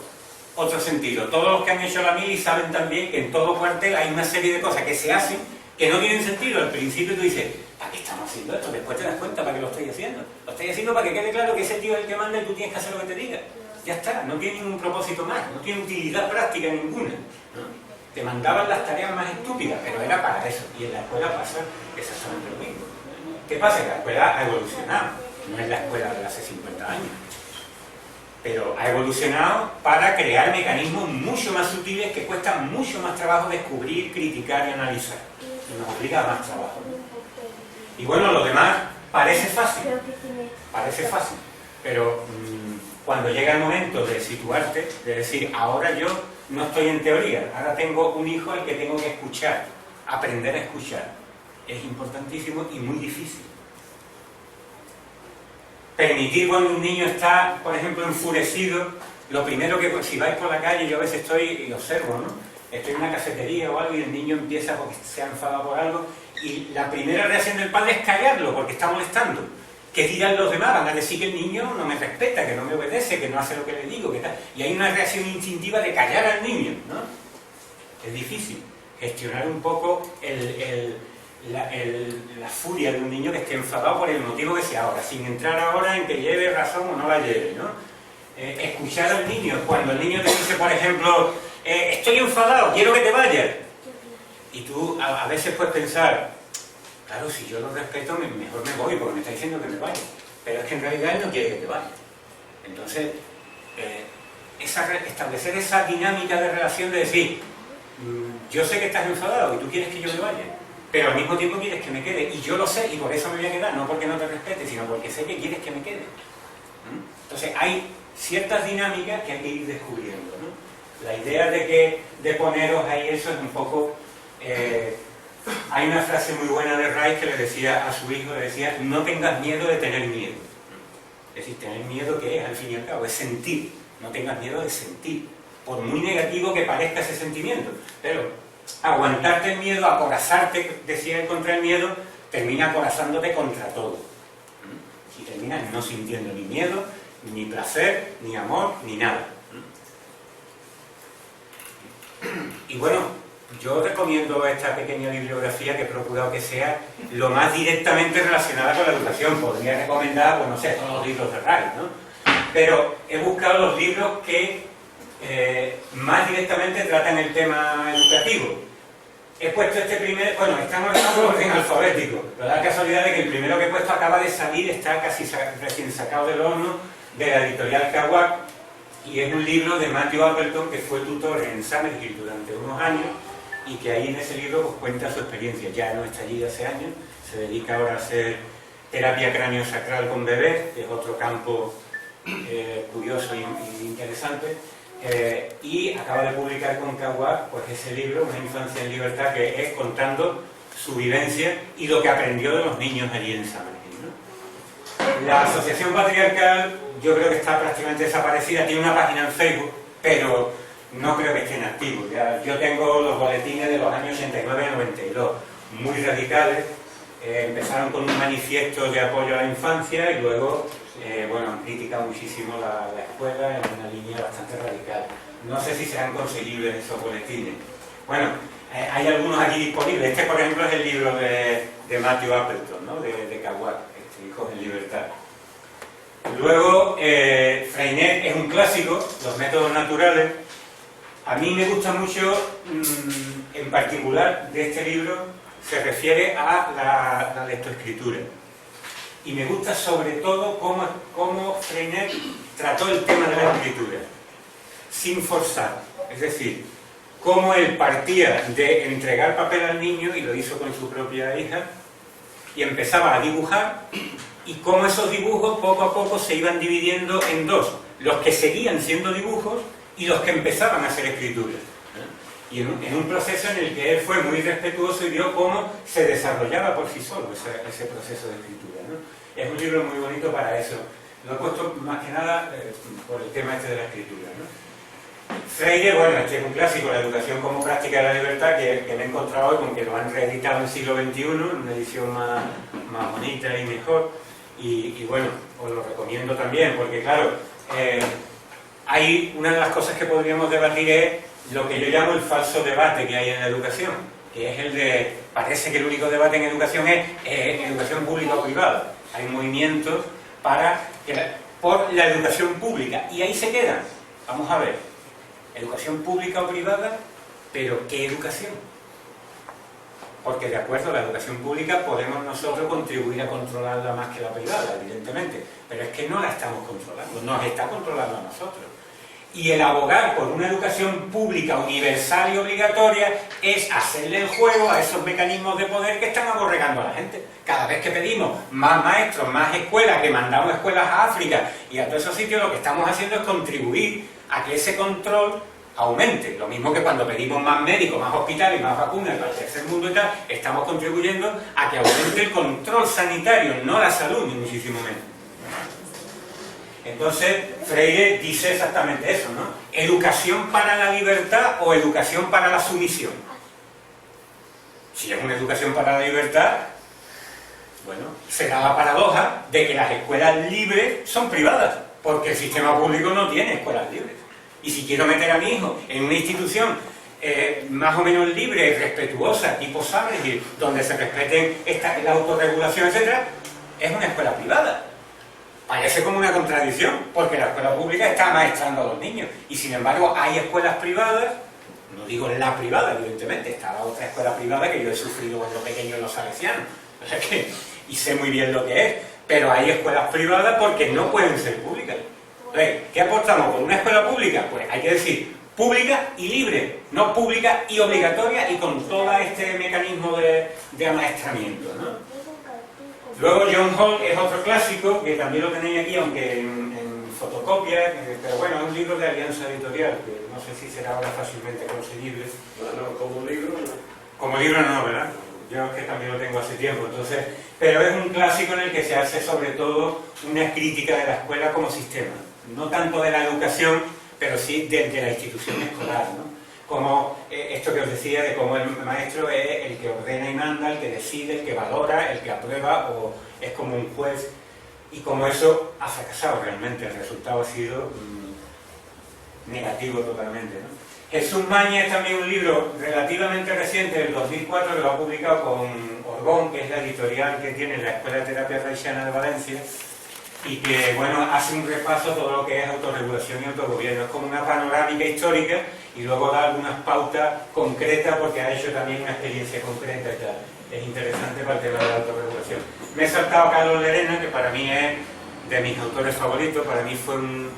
sentido. Todos los que han hecho la mili saben también que en todo cuartel hay una serie de cosas que se hacen que no tienen sentido. Al principio tú dices, ¿para qué estamos haciendo esto? Después te das cuenta para qué lo estoy haciendo. Lo estoy haciendo para que quede claro que ese tío es el que manda y tú tienes que hacer lo que te diga. Ya está, no tiene ningún propósito más, no tiene utilidad práctica ninguna, ¿no? Te mandaban las tareas más estúpidas, pero era para eso. Y en la escuela pasa exactamente lo mismo. ¿Qué pasa? Que la escuela ha evolucionado. No es la escuela de hace 50 años. Pero ha evolucionado para crear mecanismos mucho más sutiles que cuestan mucho más trabajo descubrir, criticar y analizar. Y nos obliga a más trabajo. Y bueno, lo demás parece fácil. Parece fácil. Pero cuando llega el momento de situarte, de decir, ahora yo no estoy en teoría, ahora tengo un hijo al que tengo que escuchar, aprender a escuchar. Es importantísimo y muy difícil. Permitir cuando un niño está, por ejemplo, enfurecido, lo primero que, si vais por la calle, yo a veces estoy y observo, ¿no? Estoy en una cafetería o algo y el niño empieza porque se ha enfadado por algo y la primera reacción del padre es callarlo porque está molestando. ¿Qué dirán los demás? Van a decir que el niño no me respeta, que no me obedece, que no hace lo que le digo, que tal. Y hay una reacción instintiva de callar al niño, ¿no? Es difícil gestionar un poco la furia de un niño que esté enfadado por el motivo que sea ahora, sin entrar ahora en que lleve razón o no la lleve, ¿no? Escuchar al niño, cuando el niño te dice, por ejemplo, estoy enfadado, quiero que te vayas. Y tú a veces puedes pensar, claro, si yo lo respeto, mejor me voy, porque me está diciendo que me vaya. Pero es que en realidad él no quiere que te vayas. Entonces, establecer esa dinámica de relación de decir, yo sé que estás enfadado y tú quieres que yo me vaya, pero al mismo tiempo quieres que me quede, y yo lo sé, y por eso me voy a quedar, no porque no te respete, sino porque sé que quieres que me quede. Entonces, hay ciertas dinámicas que hay que ir descubriendo, ¿no? La idea de poneros ahí eso es un poco... hay una frase muy buena de Rice que le decía a su hijo, le decía, no tengas miedo de tener miedo. Es decir, tener miedo, ¿qué es? Al fin y al cabo, es sentir. No tengas miedo de sentir. Por muy negativo que parezca ese sentimiento. Pero aguantarte el miedo, acorazarte, decía él, contra el miedo, termina acorazándote contra todo. Y terminas no sintiendo ni miedo, ni placer, ni amor, ni nada. Y bueno, yo recomiendo esta pequeña bibliografía que he procurado que sea lo más directamente relacionada con la educación. Podría recomendar, pues no sé, todos los libros de Rice, ¿no? Pero he buscado los libros que más directamente tratan el tema educativo. He puesto este primero, bueno, estamos en orden alfabético, pero da la casualidad de que el primero que he puesto acaba de salir, está casi recién sacado del horno, de la editorial Kerouac, y es un libro de Matthew Appleton, que fue tutor en Summerhill durante unos años, y que ahí en ese libro pues, cuenta su experiencia. Ya no está allí hace años, se dedica ahora a hacer terapia cráneo-sacral con bebés, que es otro campo curioso y interesante, y acaba de publicar con Kerouac pues, ese libro, Una infancia en libertad, que es contando su vivencia y lo que aprendió de los niños allí en Summerhill, ¿no? La Asociación Patriarcal yo creo que está prácticamente desaparecida, tiene una página en Facebook, pero no creo que esté en activo. Yo tengo los boletines de los años 89-92, muy radicales. Empezaron con un manifiesto de apoyo a la infancia y luego bueno, han criticado muchísimo la escuela en una línea bastante radical. No sé si serán conseguibles esos boletines. Bueno, hay algunos aquí disponibles. Este, por ejemplo, es el libro de Matthew Appleton, ¿no? de Kerouac, Hijos en Libertad. Luego, Freinet es un clásico, los métodos naturales. A mí me gusta mucho, en particular, de este libro, se refiere a la lectoescritura. Y me gusta sobre todo cómo Freinet trató el tema de la escritura, sin forzar. Es decir, cómo él partía de entregar papel al niño, y lo hizo con su propia hija, y empezaba a dibujar, y cómo esos dibujos poco a poco se iban dividiendo en dos: los que seguían siendo dibujos y los que empezaban a ser escritura. Y en un proceso en el que él fue muy respetuoso y vio cómo se desarrollaba por sí solo ese proceso de escritura, ¿no? Es un libro muy bonito para eso. Lo he puesto más que nada por el tema este de la escritura, ¿no? Freire, bueno, este es un clásico, la educación como práctica de la libertad, que me he encontrado hoy con que lo han reeditado en el siglo XXI, en una edición más bonita y mejor. Y bueno, os lo recomiendo también, porque claro, hay una de las cosas que podríamos debatir es lo que yo llamo el falso debate que hay en la educación, que es el de, parece que el único debate en educación es educación pública o privada. Hay movimientos por la educación pública, y ahí se quedan. Vamos a ver, educación pública o privada, pero ¿qué educación? Porque de acuerdo a la educación pública podemos nosotros contribuir a controlarla más que la privada, evidentemente, pero es que no la estamos controlando, nos está controlando a nosotros. Y el abogar por una educación pública universal y obligatoria es hacerle el juego a esos mecanismos de poder que están aborregando a la gente. Cada vez que pedimos más maestros, más escuelas, que mandamos escuelas a África y a todos esos sitios, lo que estamos haciendo es contribuir a que ese control aumente. Lo mismo que cuando pedimos más médicos, más hospitales, más vacunas para el tercer mundo y tal, estamos contribuyendo a que aumente el control sanitario, no la salud, ni muchísimo menos. Entonces, Freire dice exactamente eso, ¿no? ¿Educación para la libertad o educación para la sumisión? Si es una educación para la libertad, bueno, será la paradoja de que las escuelas libres son privadas, porque el sistema público no tiene escuelas libres. Y si quiero meter a mi hijo en una institución más o menos libre, respetuosa, tipo Sabre, donde se respeten la autorregulación, etc., es una escuela privada. Parece como una contradicción, porque la escuela pública está maestrando a los niños, y sin embargo hay escuelas privadas, no digo la privada, evidentemente, está la otra escuela privada que yo he sufrido cuando pequeño en los salesianos, o sea y sé muy bien lo que es, pero hay escuelas privadas porque no pueden ser públicas. ¿Qué apostamos por una escuela pública? Pues hay que decir pública y libre, no pública y obligatoria y con todo este mecanismo de amaestramiento, ¿no? Luego John Hall es otro clásico, que también lo tenéis aquí, aunque en fotocopia, pero bueno, es un libro de Alianza Editorial, que no sé si será ahora fácilmente conseguible. Bueno, como libro no. Como libro no, ¿verdad? Yo es que también lo tengo hace tiempo, entonces... Pero es un clásico en el que se hace sobre todo una crítica de la escuela como sistema. No tanto de la educación, pero sí de la institución escolar, ¿no? Como esto que os decía de cómo el maestro es el que ordena y manda, el que decide, el que valora, el que aprueba, o es como un juez, y como eso ha fracasado realmente, el resultado ha sido negativo totalmente, ¿no? Jesús Maña es también un libro relativamente reciente, del 2004, que lo ha publicado con Orbón, que es la editorial que tiene la Escuela de Terapia Reichiana de Valencia, y que, bueno, hace un repaso a todo lo que es autorregulación y autogobierno. Es como una panorámica histórica y luego da algunas pautas concretas porque ha hecho también una experiencia concreta y tal. Es interesante para el tema de la autorregulación. Me he saltado a Carlos Lerena, que para mí es de mis autores favoritos. Para mí fue un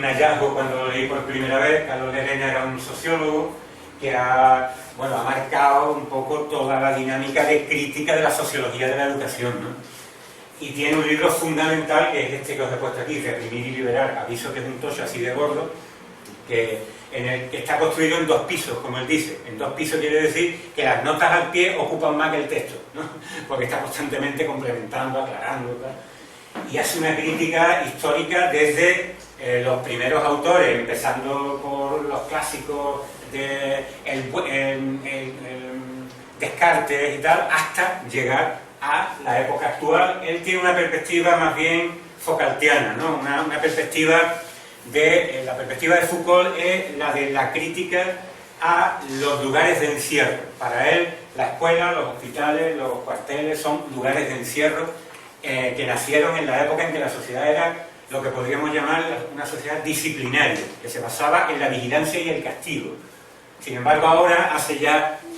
hallazgo cuando lo leí por primera vez. Carlos Lerena era un sociólogo que ha marcado un poco toda la dinámica de crítica de la sociología de la educación, ¿no? Y tiene un libro fundamental, que es este que os he puesto aquí, Reprimir y Liberar, aviso que es un tocho así de gordo, que está construido en 2 pisos, como él dice. En 2 pisos quiere decir que las notas al pie ocupan más que el texto, ¿no? Porque está constantemente complementando, aclarando, tal. Y hace una crítica histórica desde los primeros autores, empezando por los clásicos de Descartes y tal, hasta llegar a la época actual. Él tiene una perspectiva más bien Foucaultiana, ¿no? Una perspectiva la perspectiva de Foucault es la de la crítica a los lugares de encierro. Para él, la escuela, los hospitales, los cuarteles son lugares de encierro que nacieron en la época en que la sociedad era lo que podríamos llamar una sociedad disciplinaria, que se basaba en la vigilancia y el castigo. Sin embargo, ahora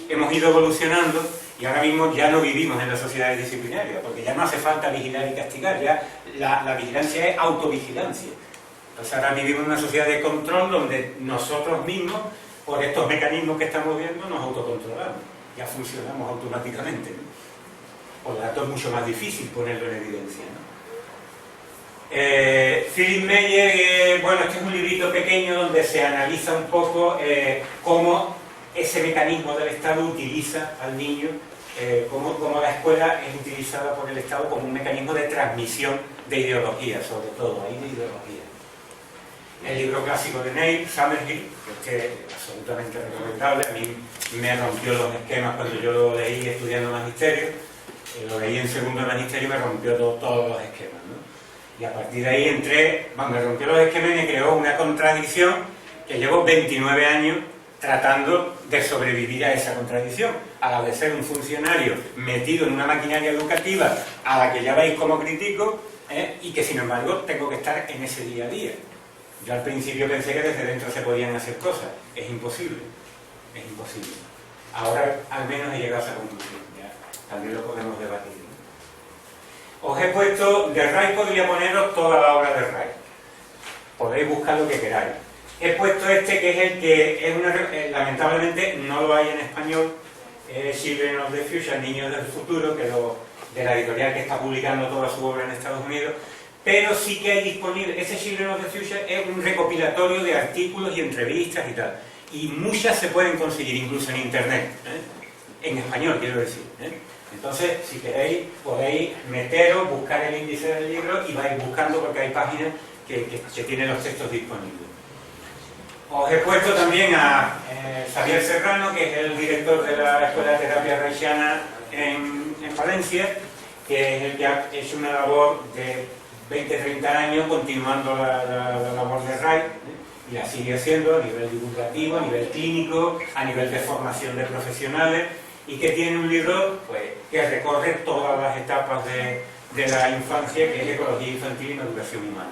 hemos ido evolucionando y ahora mismo ya no vivimos en las sociedades disciplinarias, porque ya no hace falta vigilar y castigar, ya la vigilancia es autovigilancia. Entonces ahora vivimos en una sociedad de control donde nosotros mismos, por estos mecanismos que estamos viendo, nos autocontrolamos, ya funcionamos automáticamente, ¿no? Por lo tanto es mucho más difícil ponerlo en evidencia, ¿no? Philip Meyer, bueno, este es un librito pequeño donde se analiza un poco cómo ese mecanismo del Estado utiliza al niño, cómo la escuela es utilizada por el Estado como un mecanismo de transmisión de ideología, sobre todo, ahí de ideología. El libro clásico de Neil, Summerhill, que es absolutamente recomendable, a mí me rompió los esquemas cuando yo lo leí estudiando magisterio, lo leí en segundo de magisterio y me rompió todos los esquemas, ¿no? Y a partir de ahí me rompió los esquemas y me creó una contradicción que llevo 29 años tratando de sobrevivir a esa contradicción, a la de ser un funcionario metido en una maquinaria educativa a la que ya veis como critico, y que sin embargo tengo que estar en ese día a día. Yo al principio pensé que desde dentro se podían hacer cosas, es imposible, es imposible. Ahora al menos he llegado a esa conclusión, ya también lo podemos debatir, ¿no? Os he puesto, de Ray podría poneros toda la obra de Ray, podéis buscar lo que queráis. He puesto este que es el que lamentablemente no lo hay en español, Children of the Future, Niños del Futuro, que de la editorial que está publicando toda su obra en Estados Unidos, pero sí que hay disponible, ese Children of the Future es un recopilatorio de artículos y entrevistas y tal, y muchas se pueden conseguir incluso en internet, en español quiero decir, Entonces, si queréis, podéis meteros, buscar el índice del libro y vais buscando porque hay páginas que tienen los textos disponibles. Os he puesto también a Xavier Serrano, que es el director de la Escuela de Terapia Reichiana en Valencia, que es el que ha hecho una labor de 20-30 años continuando la labor de Ray, y la sigue haciendo a nivel divulgativo, a nivel clínico, a nivel de formación de profesionales, y que tiene un libro pues, que recorre todas las etapas de la infancia, que es Ecología Infantil y Educación Humana.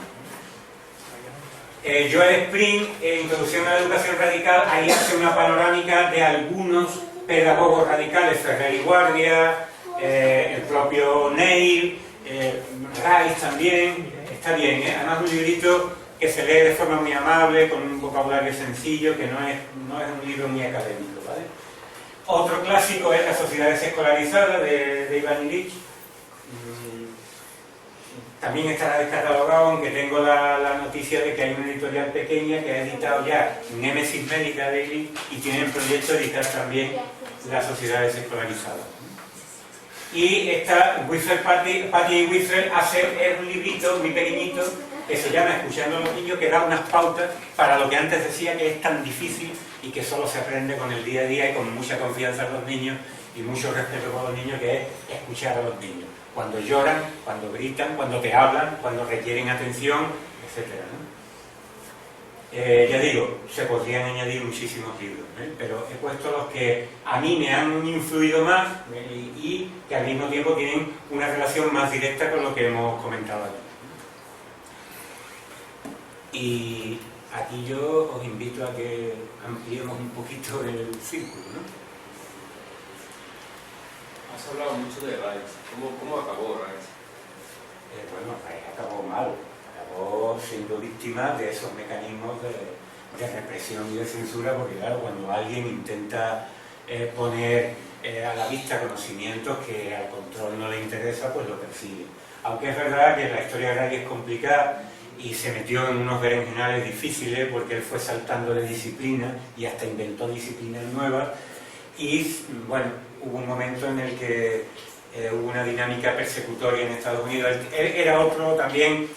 Joel Spring, Introducción a la Educación Radical, ahí hace una panorámica de algunos pedagogos radicales, Ferrer y Guardia, el propio Neil, Rice también, está bien, además un librito que se lee de forma muy amable, con un vocabulario sencillo, que no es un libro muy académico, ¿vale? Otro clásico es Las sociedades escolarizadas, de Ivan Illich. También estará descatalogado, aunque tengo la noticia de que hay una editorial pequeña que ha editado ya Némesis Médica de Illich y tiene el proyecto de editar también Las sociedades escolarizadas. Y esta Patty Whistle es un librito muy pequeñito que se llama Escuchando a los niños, que da unas pautas para lo que antes decía que es tan difícil y que solo se aprende con el día a día y con mucha confianza en los niños y mucho respeto por los niños, que es escuchar a los niños. Cuando lloran, cuando gritan, cuando te hablan, cuando requieren atención, etc., ¿no? Ya digo, se podrían añadir muchísimos libros, pero he puesto los que a mí me han influido más y que al mismo tiempo tienen una relación más directa con lo que hemos comentado aquí. Y aquí yo os invito a que ampliemos un poquito el círculo, ¿no? Has hablado mucho de Rice. ¿Cómo acabó Rice? Bueno, Rice acabó mal. Acabó siendo víctima de esos mecanismos de represión y de censura, porque claro, cuando alguien intenta poner a la vista conocimientos que al control no le interesa, pues lo persigue. Aunque es verdad que la historia de Rice es complicada y se metió en unos berenjenales difíciles porque él fue saltando de disciplina y hasta inventó disciplinas nuevas, y bueno, hubo un momento en el que hubo una dinámica persecutoria en Estados Unidos. Él era otro también,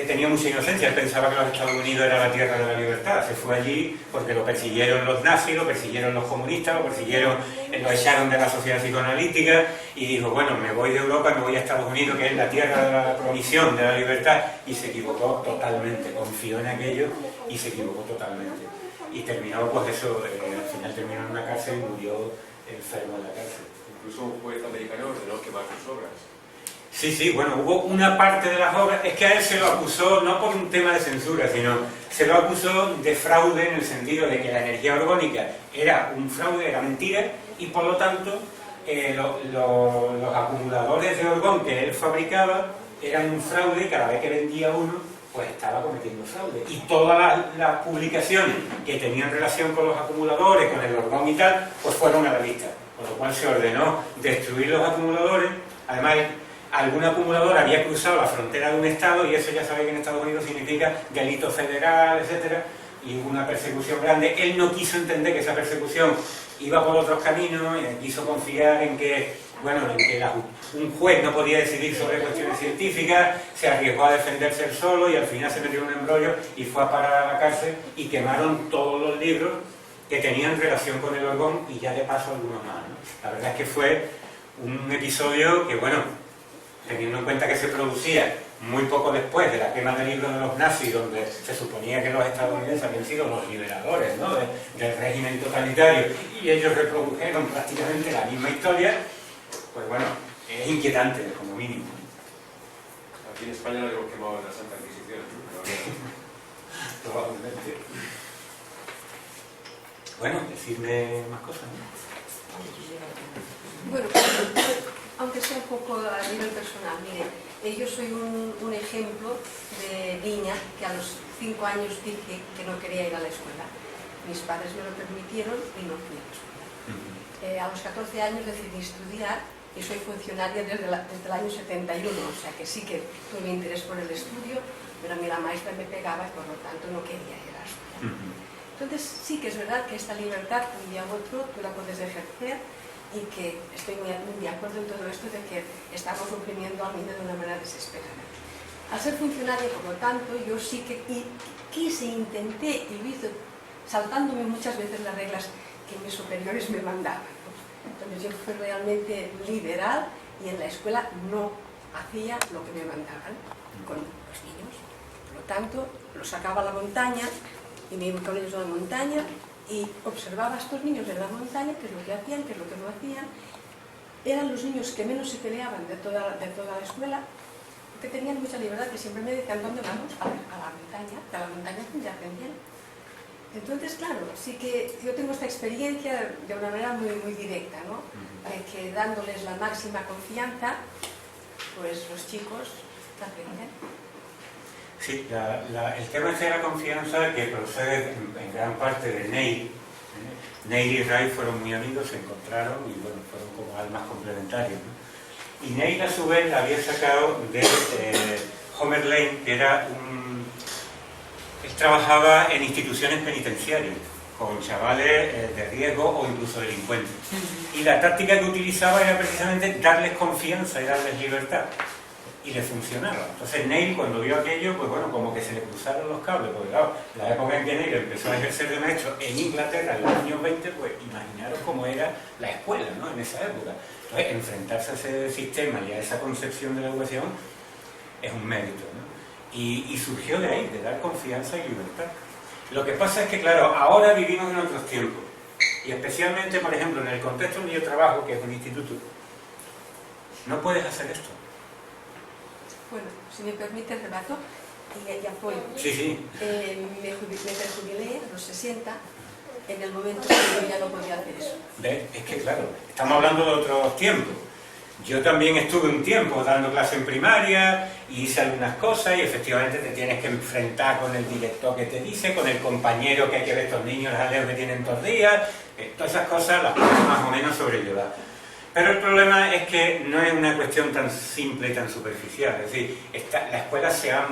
tenía mucha inocencia, él pensaba que los Estados Unidos era la tierra de la libertad, se fue allí porque lo persiguieron los nazis, lo persiguieron los comunistas, lo echaron de la sociedad psicoanalítica, y dijo, bueno, me voy de Europa, me voy a Estados Unidos, que es la tierra de la promisión, de la libertad, y se equivocó totalmente, confió en aquello y se equivocó totalmente. Y terminó, pues eso, al final terminó en una cárcel y murió enfermo en la cárcel. Incluso un juez americano ordenó quemar sus obras. Sí, sí, bueno, hubo una parte de las obras, es que a él se lo acusó no por un tema de censura, sino se lo acusó de fraude en el sentido de que la energía orgónica era un fraude, era mentira, y por lo tanto los acumuladores de orgón que él fabricaba eran un fraude, y cada vez que vendía uno, pues estaba cometiendo fraude. Y todas las publicaciones que tenían relación con los acumuladores, con el orgón y tal, pues fueron a la vista. Con lo cual se ordenó destruir los acumuladores. Además, algún acumulador había cruzado la frontera de un estado, y eso ya sabe que en Estados Unidos significa delito federal, etcétera, y hubo una persecución grande. Él no quiso entender que esa persecución iba por otros caminos, y quiso confiar en que, bueno, en que un juez no podía decidir sobre cuestiones científicas, se arriesgó a defenderse él solo y al final se metió en un embrollo y fue a parar a la cárcel, y quemaron todos los libros que tenían relación con el orgón, y ya de paso algunos más, ¿no? La verdad es que fue un episodio que, bueno, teniendo en cuenta que se producía muy poco después de la quema de libros de los nazis, donde se suponía que los estadounidenses habían sido los liberadores, ¿no?, del régimen totalitario, y ellos reprodujeron prácticamente la misma historia, pues bueno, es inquietante como mínimo. Aquí en España lo hemos quemado en la Santa Inquisición, ¿no? Probablemente. Bueno, decirme más cosas, ¿no? Bueno, aunque sea un poco a nivel personal, mire, yo soy un ejemplo de niña que a los 5 años dije que no quería ir a la escuela. Mis padres me lo permitieron y no fui a la escuela. A los 14 años decidí estudiar y soy funcionaria desde el año 71, o sea que sí que tuve interés por el estudio, pero a mí la maestra me pegaba y por lo tanto no quería ir a la escuela. Entonces sí que es verdad que esta libertad un día u otro tú la puedes ejercer, y que estoy muy de acuerdo en todo esto de que estamos oprimiendo al niño de una manera desesperada. Al ser funcionaria, por lo tanto, yo sí que quise, intenté y lo hice saltándome muchas veces las reglas que mis superiores me mandaban, ¿no? Entonces yo fui realmente liberal y en la escuela no hacía lo que me mandaban con los niños. Por lo tanto, los sacaba a la montaña y me iba con ellos a la montaña y observaba a estos niños en la montaña, qué es lo que hacían, qué es lo que no hacían. Eran los niños que menos se peleaban de toda la escuela, que tenían mucha libertad, que siempre me decían, ¿dónde vamos? A la montaña, que a la montaña ya aprendían. Entonces, claro, sí que yo tengo esta experiencia de una manera muy, muy directa, ¿no? Que dándoles la máxima confianza, pues los chicos aprenden. Sí, el tema de la confianza, que procede en gran parte de Neil. Neil y Ray fueron muy amigos, se encontraron y bueno, fueron como almas complementarias, ¿no? Y Neil a su vez la había sacado de Homer Lane, que era él trabajaba en instituciones penitenciarias, con chavales de riesgo o incluso delincuentes. Y la táctica que utilizaba era precisamente darles confianza y darles libertad. Y le funcionaba. Entonces Neil, cuando vio aquello, pues bueno, como que se le cruzaron los cables, porque claro, la época en que Neil empezó a ejercer de maestro en Inglaterra en los años 20, pues imaginaros cómo era la escuela, ¿no?, en esa época. Entonces, enfrentarse a ese sistema y a esa concepción de la educación es un mérito, ¿no? Y surgió de ahí, de dar confianza y libertad. Lo que pasa es que, claro, ahora vivimos en otros tiempos, y especialmente, por ejemplo, en el contexto donde yo trabajo, que es un instituto, no puedes hacer esto. Bueno, si me permite el relato, y apoyo. Sí, sí. Me prejubilé a los 60, en el momento que yo ya no podía hacer eso. ¿Ves? Es que claro, estamos hablando de otros tiempos. Yo también estuve un tiempo dando clase en primaria y hice algunas cosas y efectivamente te tienes que enfrentar con el director que te dice, con el compañero que hay que ver estos niños aleos que tienen todos días, todas esas cosas las puedes más o menos sobrellevar. Pero el problema es que no es una cuestión tan simple y tan superficial. Es decir, la escuela se ha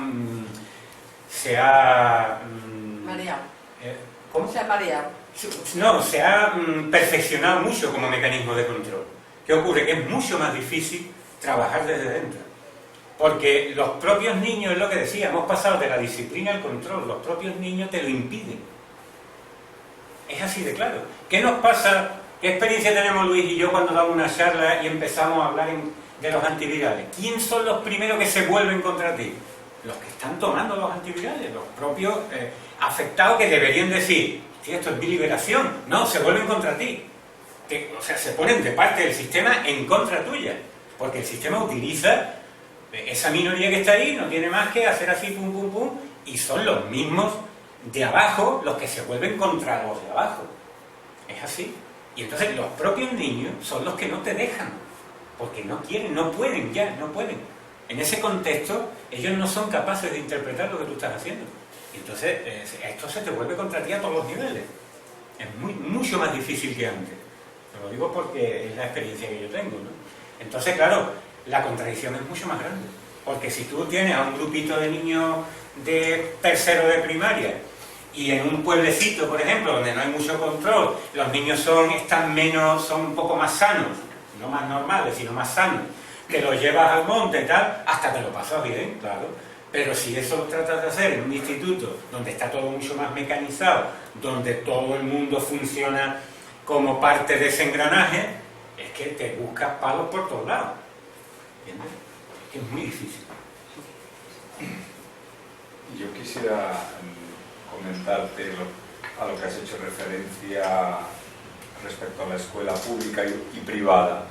mareado. ¿Cómo? Se ha mareado. No, se ha perfeccionado mucho como mecanismo de control. ¿Qué ocurre? Que es mucho más difícil trabajar desde dentro. Porque los propios niños, es lo que decía, hemos pasado de la disciplina al control. Los propios niños te lo impiden. Es así de claro. ¿Qué nos pasa? ¿Qué experiencia tenemos Luis y yo cuando damos una charla y empezamos a hablar de los antivirales? ¿Quién son los primeros que se vuelven contra ti? Los que están tomando los antivirales, los propios afectados que deberían decir, sí, esto es mi liberación. No, se vuelven contra ti. O sea, se ponen de parte del sistema en contra tuya. Porque el sistema utiliza Esa minoría que está ahí no tiene más que hacer así, pum, pum, pum, y son los mismos de abajo los que se vuelven contra los de abajo. Es así. Y entonces los propios niños son los que no te dejan, porque no quieren, no pueden ya, no pueden. En ese contexto, ellos no son capaces de interpretar lo que tú estás haciendo. Y entonces, esto se te vuelve contra ti a todos los niveles. Es mucho más difícil que antes. Te lo digo porque es la experiencia que yo tengo, ¿no? Entonces, claro, la contradicción es mucho más grande. Porque si tú tienes a un grupito de niños de tercero de primaria y en un pueblecito, por ejemplo, donde no hay mucho control, los niños son un poco más sanos, no más normales, sino más sanos, que los llevas al monte y tal, hasta te lo pasas bien, claro. Pero si eso lo tratas de hacer en un instituto donde está todo mucho más mecanizado, donde todo el mundo funciona como parte de ese engranaje, es que te buscas palos por todos lados. ¿Entiendes? Es que es muy difícil. Yo quisiera comentarte a lo que has hecho referencia respecto a la escuela pública y privada,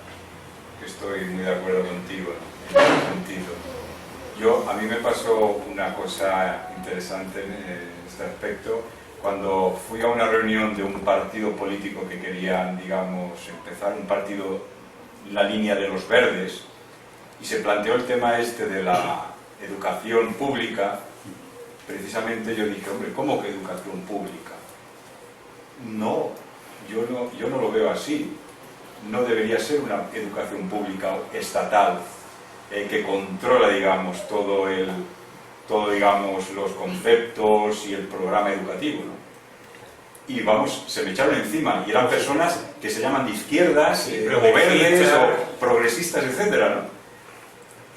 que estoy muy de acuerdo contigo en ese sentido. A mí me pasó una cosa interesante en este aspecto cuando fui a una reunión de un partido político que querían, digamos, empezar un partido en la línea de los verdes, y se planteó el tema este de la educación pública. Precisamente yo dije, hombre, ¿cómo que educación pública? No, yo no lo veo así. No debería ser una educación pública estatal que controla, digamos, digamos, los conceptos y el programa educativo, ¿no? Y vamos, se me echaron encima, y eran personas que se llaman de izquierdas, o verdes, o progresistas, etcétera, ¿no?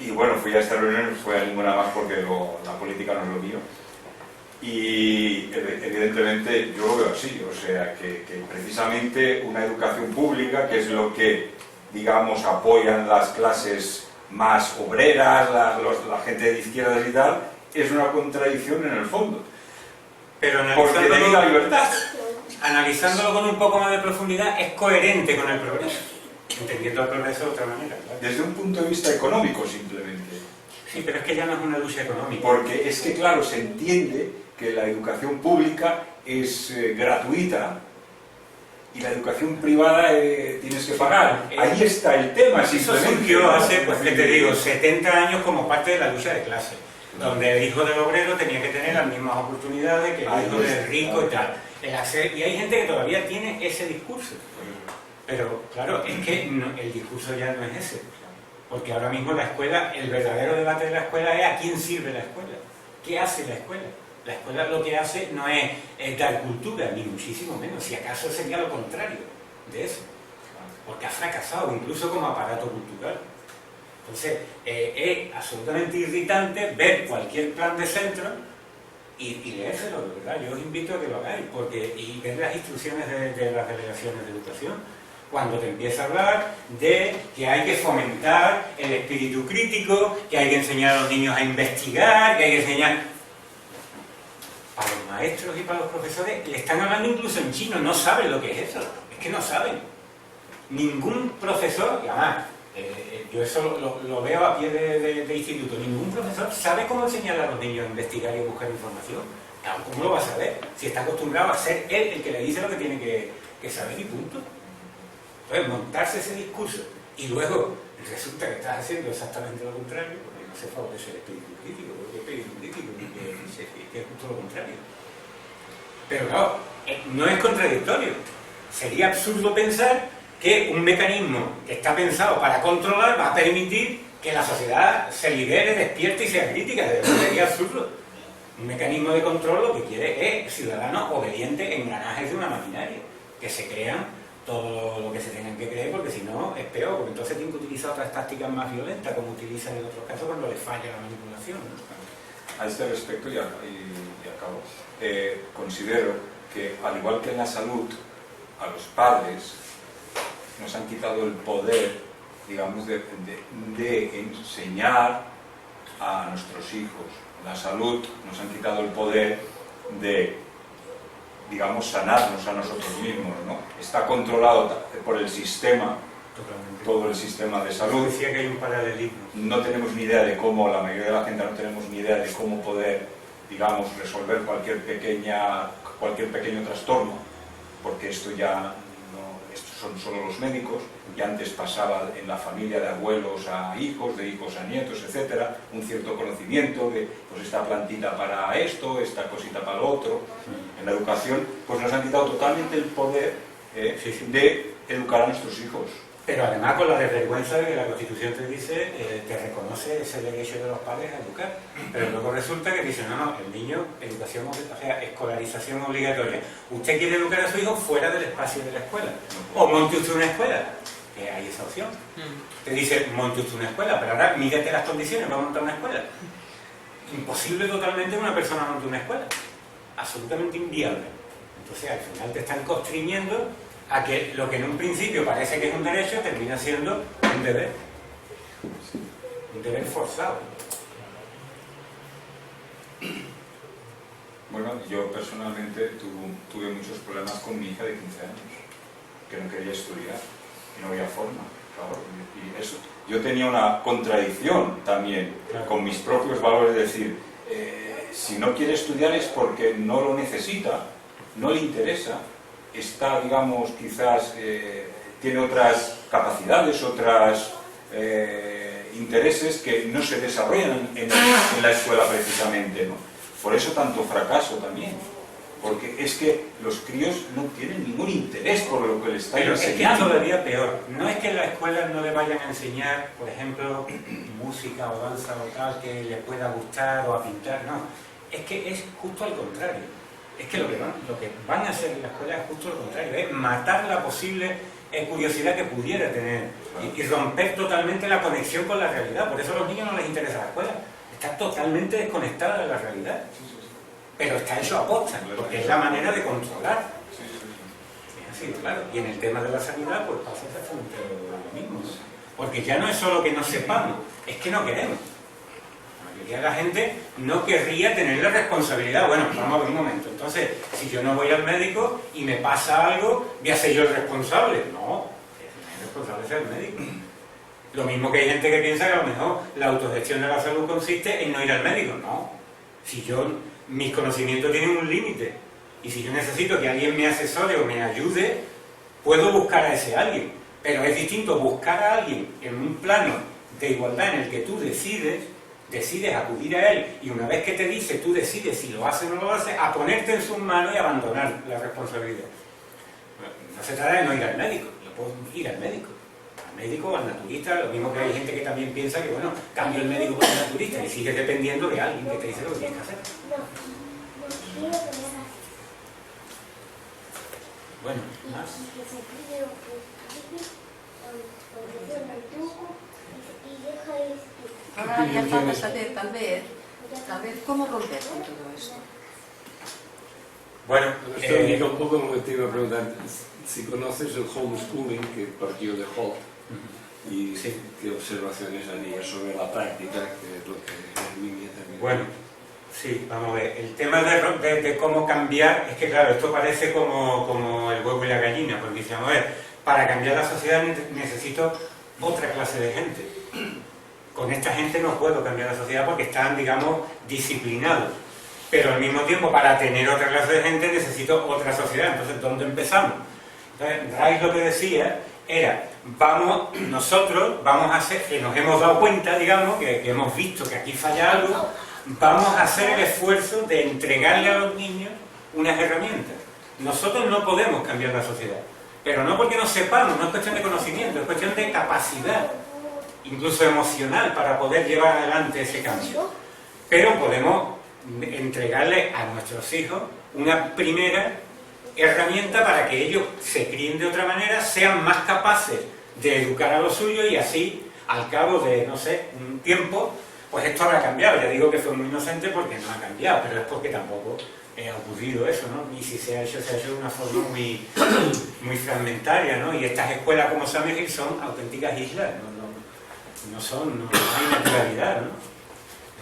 Y bueno, fui a esta reunión, no fui a ninguna más porque la política no es lo mío. Y evidentemente yo lo veo así, o sea, que precisamente una educación pública, que es lo que, digamos, apoyan las clases más obreras, la gente de izquierdas y tal, es una contradicción en el fondo. Pero porque tenéis la libertad. Analizándolo con un poco más de profundidad, es coherente con el progreso, entendiendo el progreso de otra manera, ¿verdad? Desde un punto de vista económico, simplemente. Sí, pero es que ya no es una lucha económica. Porque es que, claro, se entiende que la educación pública es gratuita y la educación privada tienes que pagar. Ahí está el tema, Eso surgió hace, pues que te digo, 70 años como parte de la lucha de clase, donde el hijo del obrero tenía que tener las mismas oportunidades que el hijo del rico y tal. Y hay gente que todavía tiene ese discurso. Pero, claro, es que el discurso ya no es ese. Porque ahora mismo la escuela, el verdadero debate de la escuela es a quién sirve la escuela. ¿Qué hace la escuela? La escuela lo que hace no es dar cultura, ni muchísimo menos. Si acaso sería lo contrario de eso. Porque ha fracasado incluso como aparato cultural. Entonces, es absolutamente irritante ver cualquier plan de centro y leérselo, de verdad. Yo os invito a que lo hagáis, y ver las instrucciones de las delegaciones de educación, cuando te empieza a hablar de que hay que fomentar el espíritu crítico, que hay que enseñar a los niños a investigar, que hay que enseñar... Para los maestros y para los profesores le están hablando incluso en chino, no saben lo que es eso, es que no saben. Ningún profesor, y además, yo eso lo veo a pie de instituto, ningún profesor sabe cómo enseñar a los niños a investigar y a buscar información. Claro, ¿cómo lo va a saber? Si está acostumbrado a ser él el que le dice lo que tiene que saber y punto. Entonces, montarse ese discurso y luego resulta que estás haciendo exactamente lo contrario, porque no se favorece el espíritu crítico, porque el espíritu crítico que es justo lo contrario. Pero claro, no es contradictorio. Sería absurdo pensar que un mecanismo que está pensado para controlar va a permitir que la sociedad se libere, despierte y sea crítica. Sería absurdo. Un mecanismo de control lo que quiere es ciudadanos obedientes, engranajes de una maquinaria, que se crean todo lo que se tengan que creer, porque si no es peor, porque entonces tienen que utilizar otras tácticas más violentas, como utilizan en otros casos cuando les falla la manipulación, ¿no? A este respecto, y acabo, considero que, al igual que en la salud, a los padres nos han quitado el poder, digamos, de enseñar a nuestros hijos. La salud nos han quitado el poder de, digamos, sanarnos a nosotros mismos, ¿no? Está controlado por el sistema, Totalmente. todo el sistema de salud. Decía que hay un paralelismo. No tenemos ni idea de cómo, la mayoría de la gente no tenemos ni idea de cómo poder, digamos, resolver cualquier pequeño trastorno, porque esto ya no, estos son solo los médicos, y antes pasaba en la familia de abuelos a hijos, de hijos a nietos, etcétera, un cierto conocimiento de, pues esta plantita para esto, esta cosita para lo otro. En la educación, pues nos han quitado totalmente el poder de educar a nuestros hijos. Pero además con la desvergüenza de que la Constitución te dice, te reconoce ese derecho de los padres a educar. Pero luego resulta que dice, no, el niño, educación, o sea, escolarización obligatoria. Usted quiere educar a su hijo fuera del espacio de la escuela. O monte usted una escuela, que hay esa opción. Te dice, monte usted una escuela, pero ahora mírate las condiciones para montar una escuela. Imposible totalmente que una persona monte una escuela. Absolutamente inviable. Entonces al final te están constriñendo a que lo que en un principio parece que es un derecho termina siendo un deber. Un deber forzado. Bueno, yo personalmente tuve muchos problemas con mi hija de 15 años, que no quería estudiar, y no había forma, claro. Y eso, yo tenía una contradicción también con mis propios valores, de decir, si no quiere estudiar es porque no lo necesita, no le interesa, está, digamos, quizás tiene otras capacidades, otros intereses que no se desarrollan en la escuela precisamente, ¿no? Por eso tanto fracaso también, porque es que los críos no tienen ningún interés por lo que les está enseñando. Pero es que todavía peor, no es que en la escuela no le vayan a enseñar, por ejemplo, música o danza o tal, que le pueda gustar, o a pintar, no, es que es justo al contrario. Es que lo que van a hacer en la escuela es justo lo contrario, es matar la posible curiosidad que pudiera tener y romper totalmente la conexión con la realidad. Por eso a los niños no les interesa la escuela, está totalmente desconectada de la realidad. Pero está hecho a posta, porque es la manera de controlar. Es así, claro. Y en el tema de la sanidad, pues pasa exactamente lo mismo, ¿no? Porque ya no es solo que no sepamos, es que no queremos. La gente no querría tener la responsabilidad. Bueno, vamos a ver un momento. Entonces, si yo no voy al médico y me pasa algo, ¿voy a ser yo el responsable? No, el responsable es el médico. Lo mismo que hay gente que piensa que a lo mejor la autogestión de la salud consiste en no ir al médico. No, si mis conocimientos tienen un límite y si yo necesito que alguien me asesore o me ayude, puedo buscar a ese alguien. Pero es distinto buscar a alguien en un plano de igualdad en el que tú decides acudir a él, y una vez que te dice, tú decides si lo hace o no lo hace, a ponerte en sus manos y abandonar la responsabilidad. No se trata de no ir al médico, yo puedo ir al médico o al naturista, lo mismo que hay gente que también piensa que, bueno, cambio el médico por el naturista y sigues dependiendo de alguien que te dice lo que tienes que hacer. Bueno, más. Ahora haría falta saber, tal vez, cómo romper con todo esto. Bueno, Esto indica un poco lo que te iba a preguntar, si conoces el homeschooling que partió de Holt y qué observaciones harías sobre la práctica, que es lo que en mi también. Bueno, sí, vamos a ver. El tema de cómo cambiar, es que claro, esto parece como el huevo y la gallina, porque dice, vamos a ver, para cambiar la sociedad necesito otra clase de gente. Con esta gente no puedo cambiar la sociedad porque están, digamos, disciplinados. Pero al mismo tiempo, para tener otra clase de gente necesito otra sociedad. Entonces, ¿dónde empezamos? Entonces, Rice lo que decía era, nosotros vamos a hacer, que nos hemos dado cuenta, digamos, que hemos visto que aquí falla algo, vamos a hacer el esfuerzo de entregarle a los niños unas herramientas. Nosotros no podemos cambiar la sociedad, pero no porque no sepamos, no es cuestión de conocimiento, es cuestión de capacidad, incluso emocional, para poder llevar adelante ese cambio. Pero podemos entregarle a nuestros hijos una primera herramienta para que ellos se críen de otra manera, sean más capaces de educar a los suyos y así, al cabo de, no sé, un tiempo, pues esto habrá cambiado. Ya digo que fue muy inocente porque no ha cambiado, pero es porque tampoco ha ocurrido eso, ¿no? Y si se ha hecho de una forma muy fragmentaria, ¿no? Y estas escuelas como Summerhill son auténticas islas, no hay naturalidad, ¿no?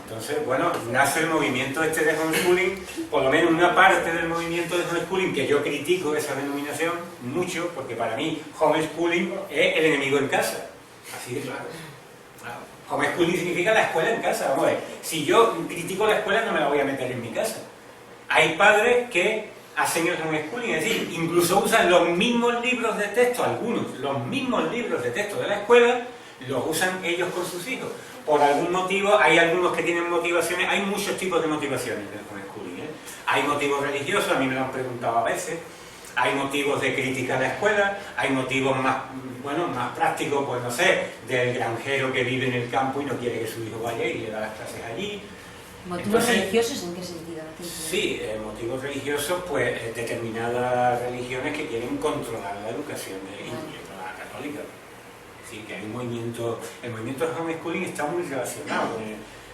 Entonces, bueno, nace el movimiento este de homeschooling, por lo menos una parte del movimiento de homeschooling, que yo critico esa denominación mucho, porque para mí homeschooling es el enemigo en casa. Así de claro. Homeschooling significa la escuela en casa. Vamos a ver, si yo critico la escuela no me la voy a meter en mi casa. Hay padres que hacen el homeschooling, es decir, incluso usan los mismos libros de texto, algunos, los mismos libros de texto de la escuela, los usan ellos con sus hijos. Por algún motivo, hay algunos que tienen motivaciones, hay muchos tipos de motivaciones en el homeschooling, ¿eh? Hay motivos religiosos, a mí me lo han preguntado a veces, hay motivos de crítica a la escuela, hay motivos más, bueno, más prácticos, pues no sé, del granjero que vive en el campo y no quiere que su hijo vaya y le da las clases allí. ¿Motivos Entonces, religiosos en qué sentido? Sí, motivos religiosos, pues determinadas religiones que quieren controlar la educación de la católica. Sí, que hay un movimiento, el movimiento de homeschooling está muy relacionado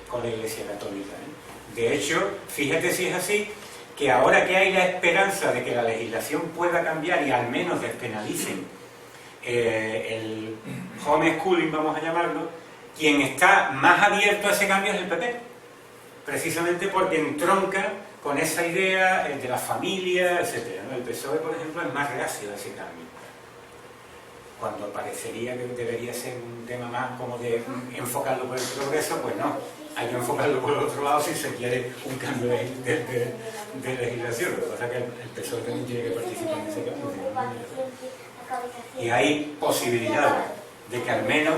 con la Iglesia Católica, ¿eh? De hecho, fíjate si es así, que ahora que hay la esperanza de que la legislación pueda cambiar y al menos despenalicen el homeschooling, vamos a llamarlo, quien está más abierto a ese cambio es el PP, precisamente porque entronca con esa idea de la familia, etc. El PSOE, por ejemplo, es más reacio a ese cambio, cuando parecería que debería ser un tema más como de enfocarlo por el progreso, pues no, hay que enfocarlo por el otro lado si se quiere un cambio de legislación. Lo que pasa es que el PSOE también tiene que participar en ese cambio. Y hay posibilidades de que al menos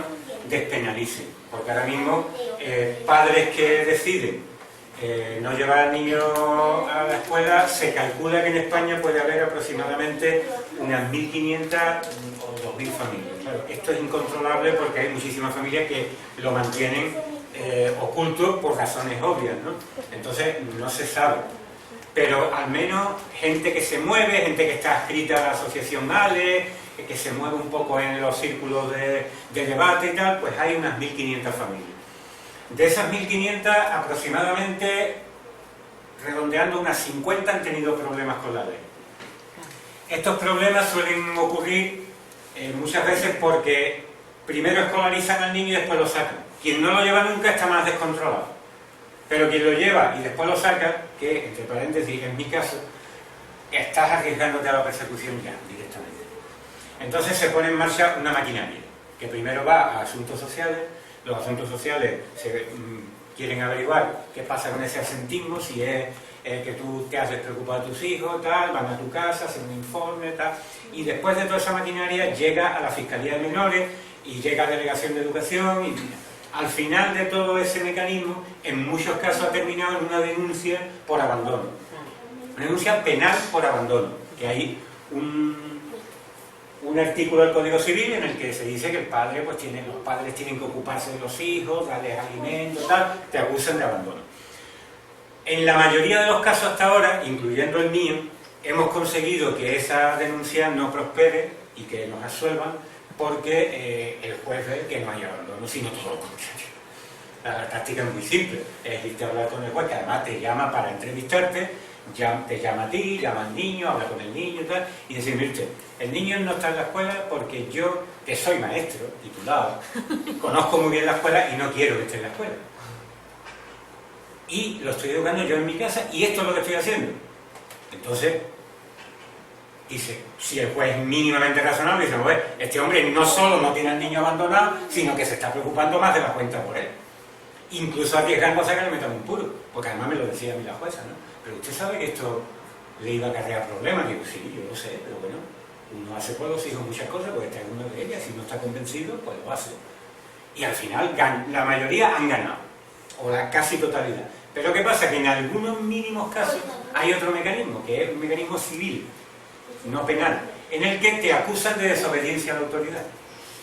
despenalicen, porque ahora mismo padres que deciden no llevar al niño a la escuela, se calcula que en España puede haber aproximadamente unas 1.500 o 2.000 familias. Claro, esto es incontrolable porque hay muchísimas familias que lo mantienen oculto por razones obvias, ¿no? Entonces no se sabe. Pero al menos gente que se mueve, gente que está adscrita a la asociación ALE, que se mueve un poco en los círculos de debate y tal, pues hay unas 1.500 familias. De esas 1.500, aproximadamente, redondeando, unas 50 han tenido problemas con la ley. Estos problemas suelen ocurrir muchas veces porque primero escolarizan al niño y después lo sacan. Quien no lo lleva nunca está más descontrolado. Pero quien lo lleva y después lo saca, que, entre paréntesis, en mi caso, estás arriesgándote a la persecución ya, directamente. Entonces se pone en marcha una maquinaria, que primero va a asuntos sociales. Los asuntos sociales quieren averiguar qué pasa con ese asentismo, si es que tú te has despreocupado de tus hijos, tal, van a tu casa, hacen un informe, tal, y después de toda esa maquinaria llega a la Fiscalía de Menores y llega a Delegación de Educación y al final de todo ese mecanismo, en muchos casos ha terminado en una denuncia por abandono. Una denuncia penal por abandono, que hay un artículo del Código Civil en el que se dice que el padre, pues los padres tienen que ocuparse de los hijos, darles alimentos, tal, te acusan de abandono. En la mayoría de los casos hasta ahora, incluyendo el mío, hemos conseguido que esa denuncia no prospere y que nos absuelvan porque el juez ve que no hay abandono, sino todo lo contrario. La táctica es muy simple, es irte a hablar con el juez, que además te llama para entrevistarte, te llama a ti, llama al niño, habla con el niño y tal, y decir, mire, el niño no está en la escuela porque yo, que soy maestro, titulado, conozco muy bien la escuela y no quiero que esté en la escuela. Y lo estoy educando yo en mi casa y esto es lo que estoy haciendo. Entonces, dice, si el juez es mínimamente razonable, dice, pues, este hombre no solo no tiene al niño abandonado, sino que se está preocupando más de la cuenta por él. Incluso arriesgando a que le metan un puro, porque además me lo decía a mí la jueza, ¿no? Pero usted sabe que esto le iba a acarrear problemas. Digo, sí, yo lo sé, pero bueno, uno hace por los hijos muchas cosas, porque está en una de ellas, si no está convencido, pues lo hace. Y al final, la mayoría han ganado, o la casi totalidad. Pero ¿qué pasa? Que en algunos mínimos casos hay otro mecanismo, que es un mecanismo civil, no penal, en el que te acusan de desobediencia a la autoridad.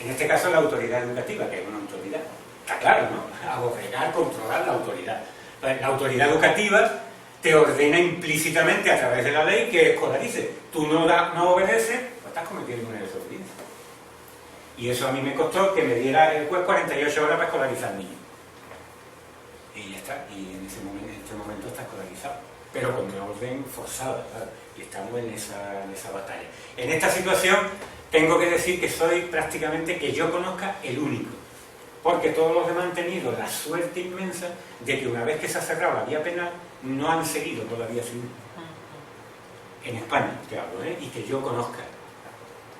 En este caso la autoridad educativa, que es una autoridad. Está claro, ¿no? Aborregar, controlar la autoridad. Entonces, la autoridad educativa te ordena implícitamente a través de la ley que escolarice. Tú no obedeces, pues estás cometiendo una desobediencia. Y eso a mí me costó que me diera el juez 48 horas para escolarizar al niño. Y ya está, y en este momento está escolarizado. Pero con una orden forzada, ¿sabes? Y estamos en esa batalla. En esta situación tengo que decir que soy prácticamente, que yo conozca, el único. porque todos los demás han tenido la suerte inmensa de que una vez que se ha cerrado la vía penal, no han seguido por la vía civil. En España, te hablo, y que yo conozca.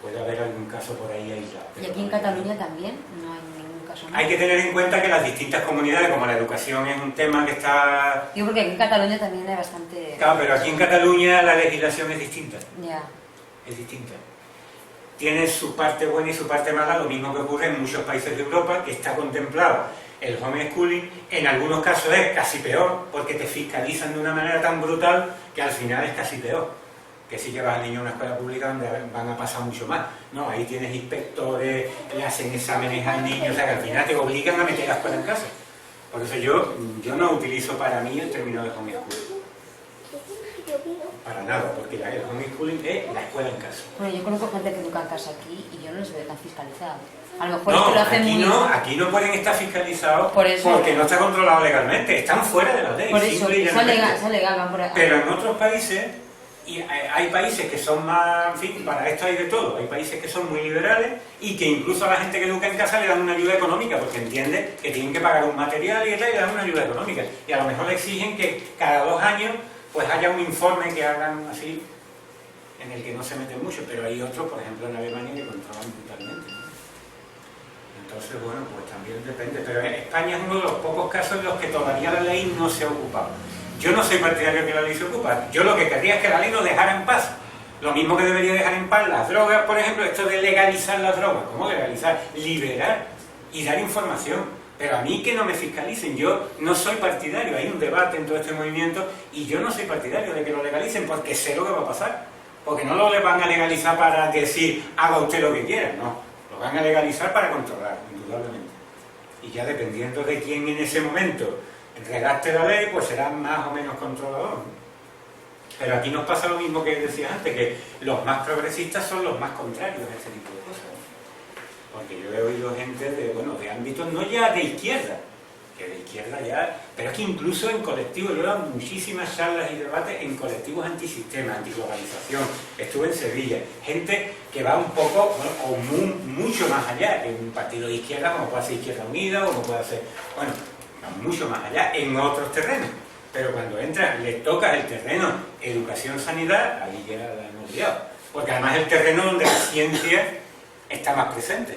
Puede haber algún caso por ahí aislado. ¿Y aquí en Cataluña también? No hay ningún caso más. Hay que tener en cuenta que las distintas comunidades, como la educación es un tema que está... Yo creo que aquí en Cataluña también hay bastante... Claro, pero aquí en Cataluña la legislación es distinta. Ya. Es distinta. Tiene su parte buena y su parte mala, lo mismo que ocurre en muchos países de Europa, que está contemplado el homeschooling. En algunos casos es casi peor, porque te fiscalizan de una manera tan brutal que al final es casi peor que si llevas al niño a una escuela pública donde van a pasar mucho más. No, ahí tienes inspectores, le hacen exámenes al niño, o sea que al final te obligan a meter la escuela en casa. Por eso yo no utilizo para mí el término de homeschooling. Para nada, porque el homeschooling es la escuela en casa. Bueno, yo conozco gente que educa en casa aquí y yo no les veo tan fiscalizados. A lo mejor No, es que lo hacen muy... aquí no pueden estar fiscalizados Por eso, porque no está controlado legalmente, están fuera de la ley. Por eso, simple y sea llanamente. legal, van por ahí. Pero en otros países, y hay países que son más, en fin, para esto hay de todo, hay países que son muy liberales y que incluso a la gente que educa en casa le dan una ayuda económica porque entiende que tienen que pagar un material y le dan una ayuda económica. Y a lo mejor le exigen que cada 2 años pues haya un informe que hagan así, en el que no se meten mucho, pero hay otros, por ejemplo en Alemania, que controlan brutalmente, ¿no? Entonces, bueno, pues también depende, pero España es uno de los pocos casos en los que todavía la ley no se ha ocupado. Yo no soy partidario de que la ley se ocupe, yo lo que querría es que la ley nos dejara en paz. Lo mismo que debería dejar en paz las drogas, por ejemplo, esto de legalizar las drogas. ¿Cómo legalizar? Liberar y dar información. Pero a mí que no me fiscalicen, yo no soy partidario, hay un debate en todo este movimiento y yo no soy partidario de que lo legalicen porque sé lo que va a pasar. Porque no lo van a legalizar para decir, haga usted lo que quiera, no. Lo van a legalizar para controlar, indudablemente. Y ya dependiendo de quién en ese momento redacte la ley, pues será más o menos controlador, ¿no? Pero aquí nos pasa lo mismo que decía antes, que los más progresistas son los más contrarios a este tipo de cosas. Porque yo he oído gente de ámbitos no ya de izquierda, que de izquierda ya, pero es que incluso en colectivos, yo he dado muchísimas charlas y debates en colectivos antisistema, antiglobalización, estuve en Sevilla, gente que va un poco, o mucho más allá, que un partido de izquierda como puede ser Izquierda Unida, o como puede ser, mucho más allá, en otros terrenos. Pero cuando entras, le tocas el terreno educación, sanidad, ahí ya la hemos liado. Porque además es el terreno donde la ciencia está más presente.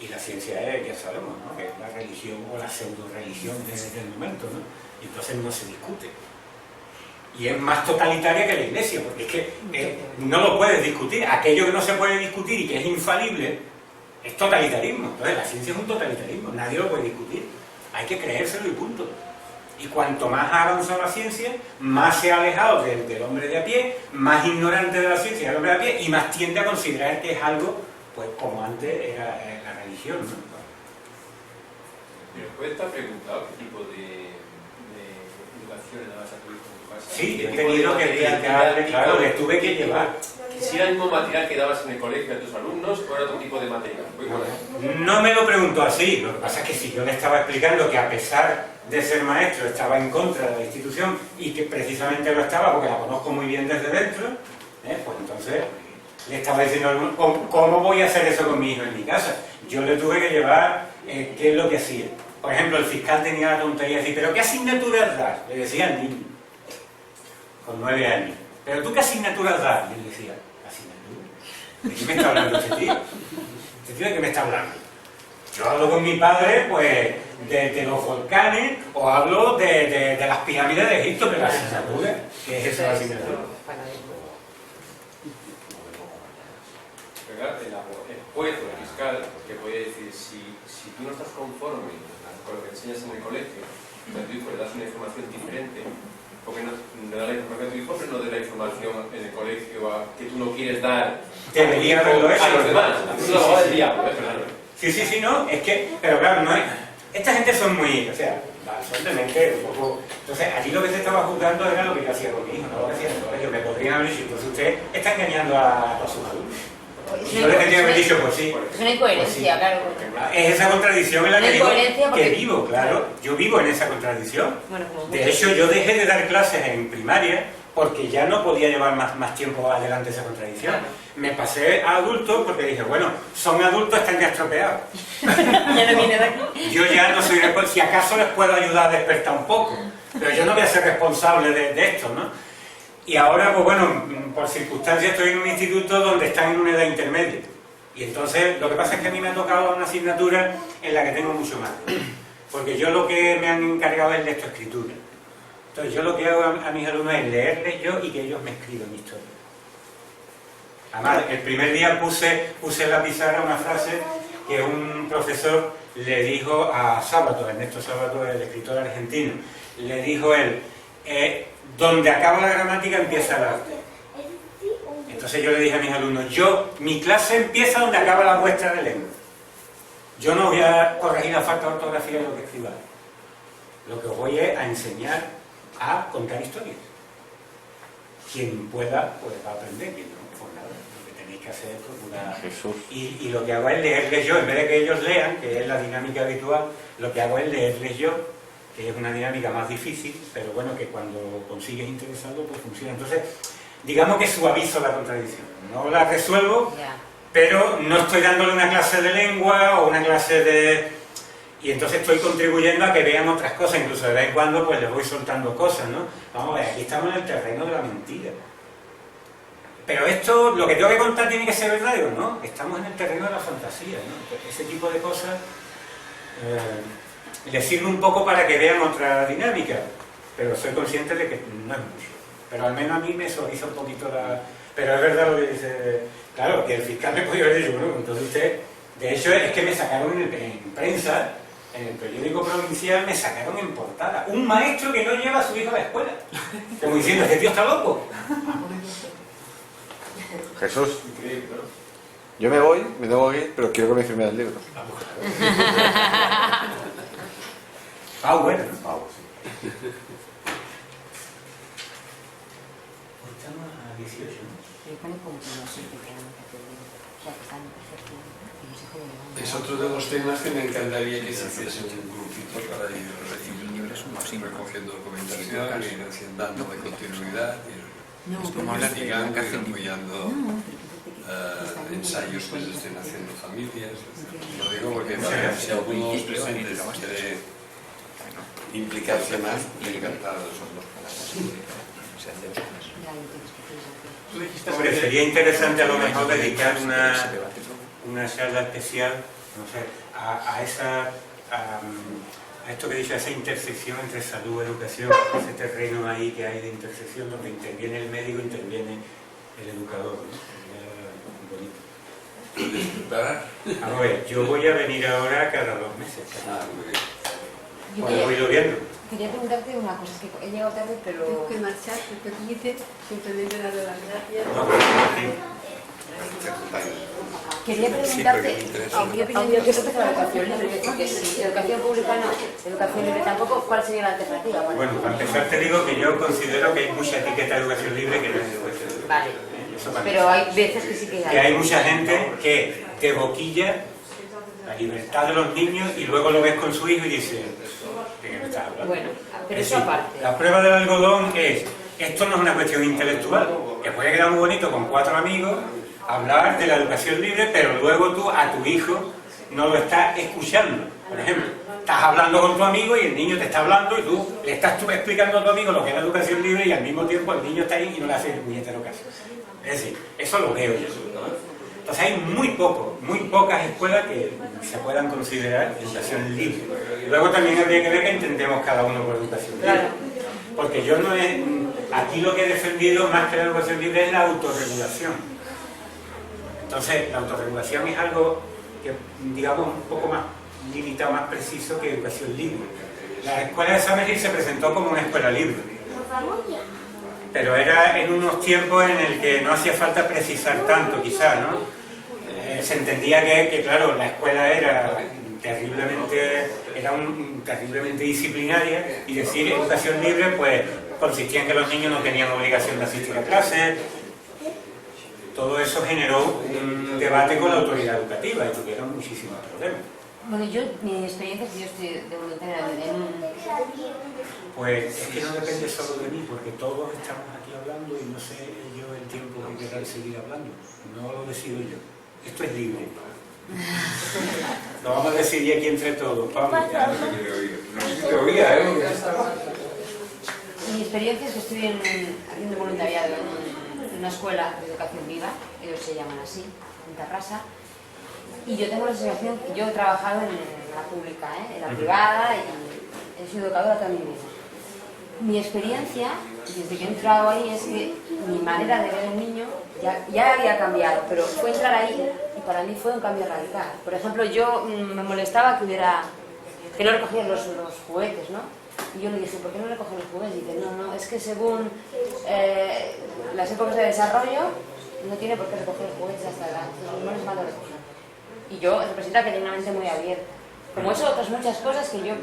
Y la ciencia es, ya sabemos, ¿no?, que es la religión o la pseudo-religión desde el momento, ¿no? Y entonces no se discute. Y es más totalitaria que la Iglesia, porque es que no lo puedes discutir. Aquello que no se puede discutir y que es infalible es totalitarismo. Entonces la ciencia es un totalitarismo, nadie lo puede discutir. Hay que creérselo y punto. Y cuanto más ha avanzado la ciencia, más se ha alejado del hombre de a pie, más ignorante de la ciencia del hombre de a pie y más tiende a considerar que es algo, pues como antes era la religión, ¿no? ¿Pero puede estar preguntado qué tipo de educación le dabas a tu hijo en tu casa? Sí, yo he tenido que explicarle, claro, le tuve que llevar. ¿Si era el mismo material que dabas en el colegio a tus alumnos o era otro tipo de material? No me lo preguntó así, lo que pasa es que si yo le estaba explicando que a pesar de ser maestro estaba en contra de la institución y que precisamente lo estaba porque la conozco muy bien desde dentro, pues entonces le estaba diciendo, ¿cómo voy a hacer eso con mi hijo en mi casa? Yo le tuve que llevar qué es lo que hacía. Por ejemplo, el fiscal tenía la tontería de decir, ¿pero qué asignaturas das? Le decía al niño, con 9 años. ¿Pero tú qué asignaturas das? Y él decía, ¿asignaturas? ¿De qué me está hablando este tío? ¿Este tío de qué me está hablando? Yo hablo con mi padre, pues, de los volcanes, o hablo de las pirámides de Egipto, pero la asignatura, ¿qué es eso de la asignatura? El juez o el fiscal que puede decir, si tú no estás conforme con lo que enseñas en el colegio, a tu hijo le das una información diferente, porque no le da la información a tu hijo, pero no de la información en el colegio que tú no quieres dar debería haberlo hecho a los demás. Es una abogada del diablo, Sí, no, es que, pero claro, no es, esta gente son muy, o sea, son de mente un poco, entonces aquí lo que se estaba juzgando era lo que yo hacía con mi hijo, no lo que hacía en el colegio, me podrían haber dicho, entonces usted está engañando a sus alumnos. Y yo le tendría que haber dicho, pues sí. Es una incoherencia, claro. Es esa contradicción en la que digo porque... que vivo, claro, yo vivo en esa contradicción. Bueno, de hecho, yo dejé de dar clases en primaria porque ya no podía llevar más tiempo adelante esa contradicción. Me pasé a adultos porque dije, bueno, son adultos, están ya estropeados. Ya no viene de aquí. yo ya no soy responsable, si acaso les puedo ayudar a despertar un poco, pero yo no voy a ser responsable de esto, ¿no? Y ahora, pues bueno, por circunstancias estoy en un instituto donde están en una edad intermedia. Y entonces, lo que pasa es que a mí me ha tocado una asignatura en la que tengo mucho más. Porque yo lo que me han encargado es lectoescritura. Entonces, yo lo que hago a mis alumnos es leerles yo y que ellos me escriban historia. Además, el primer día puse en la pizarra una frase que un profesor le dijo a Sábato, Ernesto Sábato, el escritor argentino, le dijo él, donde acaba la gramática empieza el arte. Entonces yo le dije a mis alumnos, mi clase empieza donde acaba la muestra de lengua. Yo no voy a corregir la falta de ortografía de lo que escriba. Lo que os voy es a enseñar a contar historias. Quien pueda, pues va a aprender, quien no, pues nada. Lo que tenéis que hacer es procurar. Y lo que hago es leerles yo, en vez de que ellos lean, que es la dinámica habitual, lo que hago es leerles yo, que es una dinámica más difícil, pero bueno, que cuando consigues interesarlo, pues funciona. Entonces, digamos que suavizo la contradicción. No la resuelvo, pero no estoy dándole una clase de lengua o una clase de... Y entonces estoy contribuyendo a que vean otras cosas, incluso de vez en cuando pues les voy soltando cosas, ¿no? Vamos a ver, aquí estamos en el terreno de la mentira. Pero esto, lo que tengo que contar tiene que ser verdadero, ¿no? Estamos en el terreno de la fantasía, ¿no? Ese tipo de cosas les sirve un poco para que vean otra dinámica, pero soy consciente de que no es mucho. Pero al menos a mí me suaviza un poquito la... Pero es verdad lo que dice... Claro, que el fiscal me podía haber dicho, bueno, entonces usted... De hecho, es que me sacaron en prensa, en el periódico provincial, me sacaron en portada. Un maestro que no lleva a su hijo a la escuela. Como diciendo, este tío está loco. Jesús, yo me voy, me tengo que ir, pero quiero que me firme el libro. Bueno. Sí. Estamos a 18, ¿no? Le pone como que no sé qué quedan aprendiendo. O sea, que están ejerciendo y no sé cómo llevan. Es otro de los temas que me encantaría que se hiciese un grupito para ir recogiendo documentación, ir dándole continuidad, ir investigando, ir apoyando ensayos que se estén haciendo familias. Lo digo porque si alguno de los presentes quiere implicarse más, encantado. Hombre, sería interesante a lo mejor dedicar una charla especial, no sé, a esto que he dicho, a esa intersección entre salud y educación, ese terreno ahí que hay de intersección donde interviene el médico, interviene el educador, ¿no? Bonito. Vamos a ver, yo voy a venir ahora cada 2 meses. Cuando voy lloviendo. Quería preguntarte una cosa, es que he llegado tarde, pero... Tengo que marchar, porque dice simplemente darle las gracias. Quería preguntarte, aunque que se la educación libre, que si educación pública no, educación libre tampoco, ¿cuál sería la alternativa? Bueno, para empezar te digo que yo considero que hay mucha etiqueta de educación libre que no es educación libre. Vale, pero hay veces que sí que hay. Que hay mucha gente que te boquilla la libertad de los niños y luego lo ves con su hijo y dices, ¿de qué me estás hablando? Bueno, pero eso aparte. La prueba del algodón es, esto no es una cuestión intelectual, que puede quedar muy bonito con 4 amigos hablar de la educación libre, pero luego tú a tu hijo no lo estás escuchando. Por ejemplo, estás hablando con tu amigo y el niño te está hablando y tú le estás explicando a tu amigo lo que es la educación libre y al mismo tiempo el niño está ahí y no le hace el puñetero caso. Es decir, eso lo veo yo, ¿no? Entonces hay muy pocas escuelas que se puedan considerar educación libre. Y luego también habría que ver qué entendemos cada uno por educación libre. Claro. Porque yo no he... Aquí lo que he defendido más que la educación libre es la autorregulación. Entonces, la autorregulación es algo que, digamos, un poco más limitado, más preciso que educación libre. La escuela de Summerhill se presentó como una escuela libre. Pero era en unos tiempos en el que no hacía falta precisar tanto, quizás, ¿no? Se entendía que, claro, la escuela era terriblemente disciplinaria y decir educación libre, pues, consistía en que los niños no tenían obligación de asistir a clases. Todo eso generó un debate con la autoridad educativa y tuvieron muchísimos problemas. Bueno, mi experiencia es que yo estoy de voluntaria en un... Pues es que no depende solo de mí, porque todos estamos aquí hablando y no sé yo el tiempo que querrá seguir hablando. No lo decido yo. Esto es libre. Lo vamos a decidir aquí entre todos, Pablo. Ya no te quiere oír. No sé si te oía, ¿eh? Mi experiencia es que estoy haciendo voluntariado en una escuela de educación viva, ellos se llaman así, en Tarrasa, y yo tengo la sensación que yo he trabajado en la pública, en la privada, y he sido educadora toda mi vida. Mi experiencia, desde que he entrado ahí, es que mi manera de ver al niño ya había cambiado, pero fue entrar ahí y para mí fue un cambio radical. Por ejemplo, yo me molestaba que no recogían los juguetes, ¿no? Y yo le dije, ¿por qué no recogen los juguetes? Y dice, no, es que según las épocas de desarrollo, no tiene por qué recoger los juguetes hasta la edad, no les mando a recoger. Y yo representa que tiene una mente muy abierta. Como eso, otras muchas cosas que yo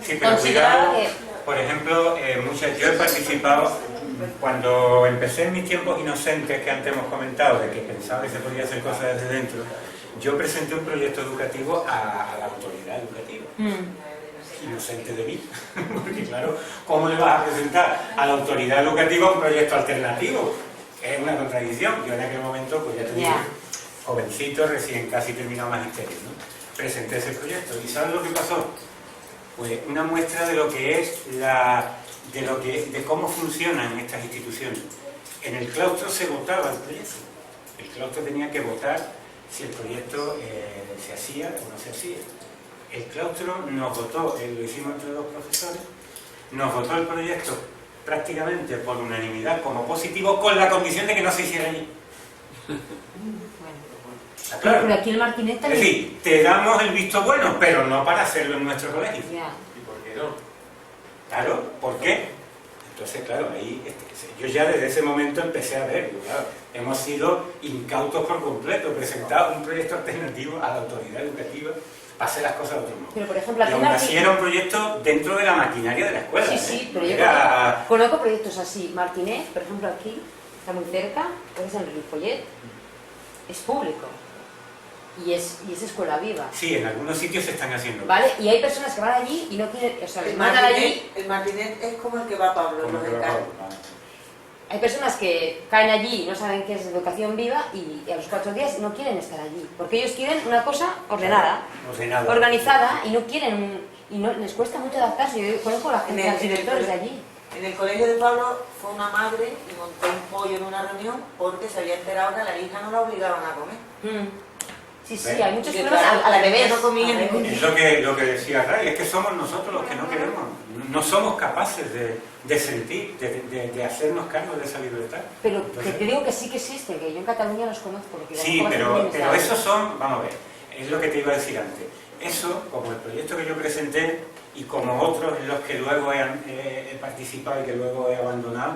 sí, pero consideraba cuidado, por ejemplo, yo he participado, cuando empecé en mis tiempos inocentes que antes hemos comentado, de que pensaba que se podía hacer cosas desde dentro, yo presenté un proyecto educativo a la autoridad educativa. Inocente de mí, porque claro, ¿cómo le vas a presentar a la autoridad educativa un proyecto alternativo? Es una contradicción. Yo en aquel momento, pues ya te digo, jovencito, recién casi terminado magisterio, ¿no? Presenté ese proyecto. ¿Y sabes lo que pasó? Pues una muestra de lo que es de cómo funcionan estas instituciones. En el claustro se votaba el proyecto. El claustro tenía que votar si el proyecto se hacía o no se hacía. El claustro nos votó, lo hicimos entre dos profesores, nos votó el proyecto prácticamente por unanimidad como positivo, con la condición de que no se hiciera allí. Claro, pero aquí el Martinet Es también... decir, te damos el visto bueno, pero no para hacerlo en nuestro colegio. Ya. ¿Y por qué no? Claro, ¿por qué? Entonces, claro, ahí yo ya desde ese momento empecé a ver, claro, hemos sido incautos por completo, presentado un proyecto alternativo a la autoridad educativa para hacer las cosas de otro modo. Pero por ejemplo, aquí y aún así era un proyecto dentro de la maquinaria de la escuela. Sí, pero yo era... conozco proyectos así. Martinet, por ejemplo, aquí, está muy cerca, es en Ripollet, es público. Y es escuela viva. Sí, en algunos sitios se están haciendo. ¿Vale? Y hay personas que van allí y no quieren, o sea, les mandan allí. El Martinet es como el que va Pablo, Como no que de va cara. Pablo, vale. Hay personas que caen allí y no saben qué es educación viva y a los 4 días no quieren estar allí. Porque ellos quieren una cosa ordenada, organizada, y no quieren, y no, les cuesta mucho adaptarse. Yo conozco a la gente, a los directores de allí. En el colegio de Pablo fue una madre y montó un pollo en una reunión porque se había enterado que a la hija no la obligaban a comer. Sí, ¿Ves? hay muchos Que problemas claro, a la bebé. no comía ningún Es lo que decía Ray, es que somos nosotros los que no queremos, no somos capaces de sentir, de hacernos cargo de esa libertad. Pero Entonces, que te digo que sí que existe, que yo en Cataluña los conozco. Porque sí, conozco bastante pero bien, esos son, vamos a ver, es lo que te iba a decir antes. Eso, como el proyecto que yo presenté y como otros en los que luego he participado y que luego he abandonado,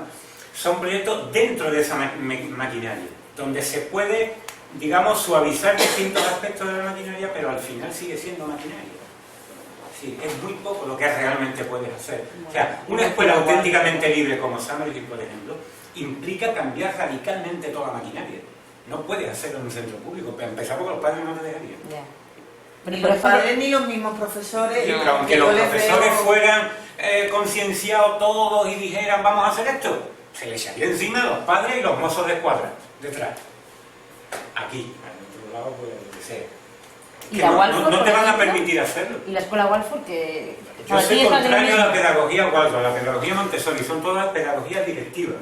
son proyectos dentro de esa maquinaria, donde se puede, digamos, suavizar distintos aspectos de la maquinaria, pero al final sigue siendo maquinaria. Sí, es muy poco lo que realmente puedes hacer. O sea, una escuela auténticamente libre como Summerhill, por ejemplo, implica cambiar radicalmente toda la maquinaria. No puedes hacerlo en un centro público, para empezar porque los padres no te dejarían. Ya. Ni Por los ejemplo, padres ni los mismos profesores. Sí, pero aunque los profesores fueran concienciados todos y dijeran vamos a hacer esto, se les echaría encima a los padres y los mozos de escuadra detrás. Aquí, al otro lado, pues lo que sea. ¿Y Que la no, Walford, no te por van a ejemplo? permitir hacerlo. y la escuela Walford, que... Yo soy aquí están contrario a la mismo. pedagogía Waldorf, a la pedagogía Montessori, son todas pedagogías directivas.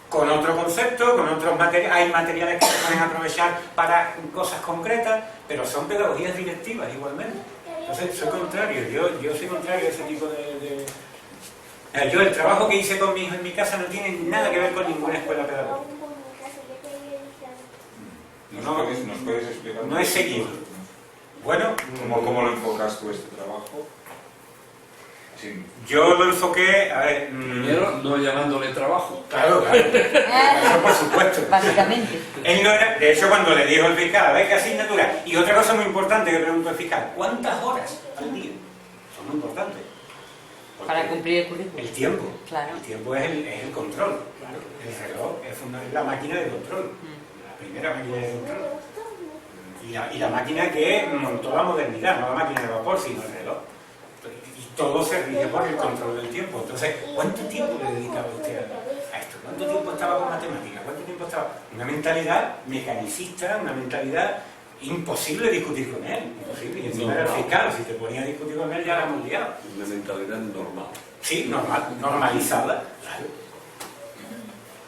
Con otro concepto, con otros materiales, hay materiales que se pueden aprovechar para cosas concretas, pero son pedagogías directivas igualmente. Entonces, soy contrario, yo soy contrario a ese tipo de... Yo el trabajo que hice con mi hijo en mi casa no tiene nada que ver con ninguna escuela pedagógica. ¿Nos puedes explicar? No he seguido. Bueno, ¿Cómo lo enfocas tú este trabajo? Sí. yo lo enfoqué, a ver... Primero, no llamándole trabajo. Claro, eso por supuesto. Básicamente. Él no era, de hecho, cuando le dijo el fiscal, a ver qué asignatura. Y otra cosa muy importante que preguntó el fiscal, ¿cuántas horas al día? Son muy importantes. Porque Para cumplir el currículum. el tiempo. Claro. El tiempo es el control. El reloj es la máquina de control. La primera máquina de control. Y la máquina que montó la modernidad, no la máquina de vapor, sino el reloj. Y todo se rige por el control del tiempo. Entonces, ¿cuánto tiempo le dedicaba usted a esto? ¿Cuánto tiempo estaba con matemáticas? ¿Cuánto tiempo estaba? Una mentalidad mecanicista, una mentalidad imposible discutir con él, imposible. Y encima era el fiscal, si te ponías a discutir con él ya la hemos liado. Una mentalidad normal. Sí, normal, normalizada, claro.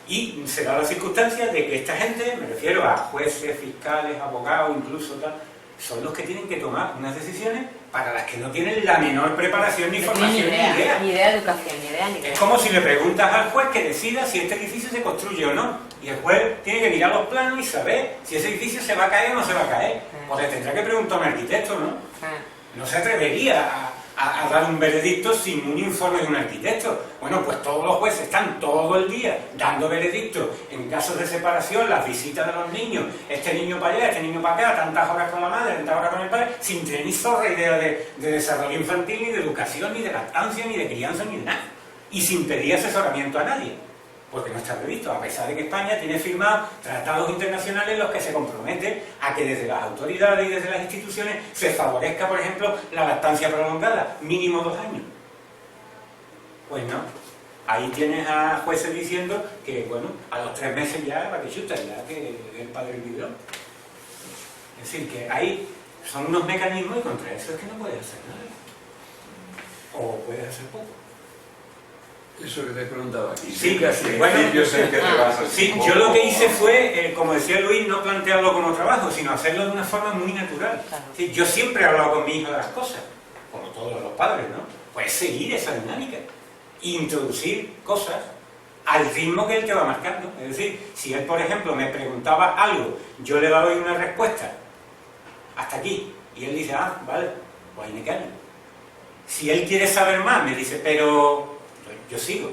Y se da la circunstancia de que esta gente, me refiero a jueces, fiscales, abogados, incluso tal, son los que tienen que tomar unas decisiones para las que no tienen la menor preparación ni formación ni idea. Ni idea de educación, ni idea, ni idea. Es como si le preguntas al juez que decida si este edificio se construye o no. Y el juez tiene que mirar los planos y saber si ese edificio se va a caer o no se va a caer. Pues le tendrá que preguntar a un arquitecto, ¿no? No se atrevería a dar un veredicto sin un informe de un arquitecto. Bueno, pues todos los jueces están todo el día dando veredictos en casos de separación, las visitas de los niños, este niño para allá, este niño para acá, tantas horas con la madre, tantas horas con el padre, sin tener ni zorra idea de desarrollo infantil, ni de educación, ni de lactancia, ni de crianza, ni de nada. Y sin pedir asesoramiento a nadie, porque no está previsto, a pesar de que España tiene firmados tratados internacionales en los que se compromete a que desde las autoridades y desde las instituciones se favorezca, por ejemplo, la lactancia prolongada, mínimo 2 años. Pues no, ahí tienes a jueces diciendo que, bueno, a los 3 meses ya va que chuta, ya que el padre el biberón. Es decir, que ahí son unos mecanismos y contra eso es que no puedes hacer nada. O puedes hacer poco. Eso que te preguntaba aquí. Sí, bueno, yo lo que hice fue, como decía Luis, no plantearlo como trabajo, sino hacerlo de una forma muy natural. Sí, yo siempre he hablado con mi hijo de las cosas, como todos los padres, ¿no? Pues seguir esa dinámica, introducir cosas al ritmo que él te va marcando. Es decir, si él, por ejemplo, me preguntaba algo, yo le daba una respuesta, hasta aquí, y él dice, ah, vale, pues ahí me callo. Si él quiere saber más, me dice, pero yo sigo.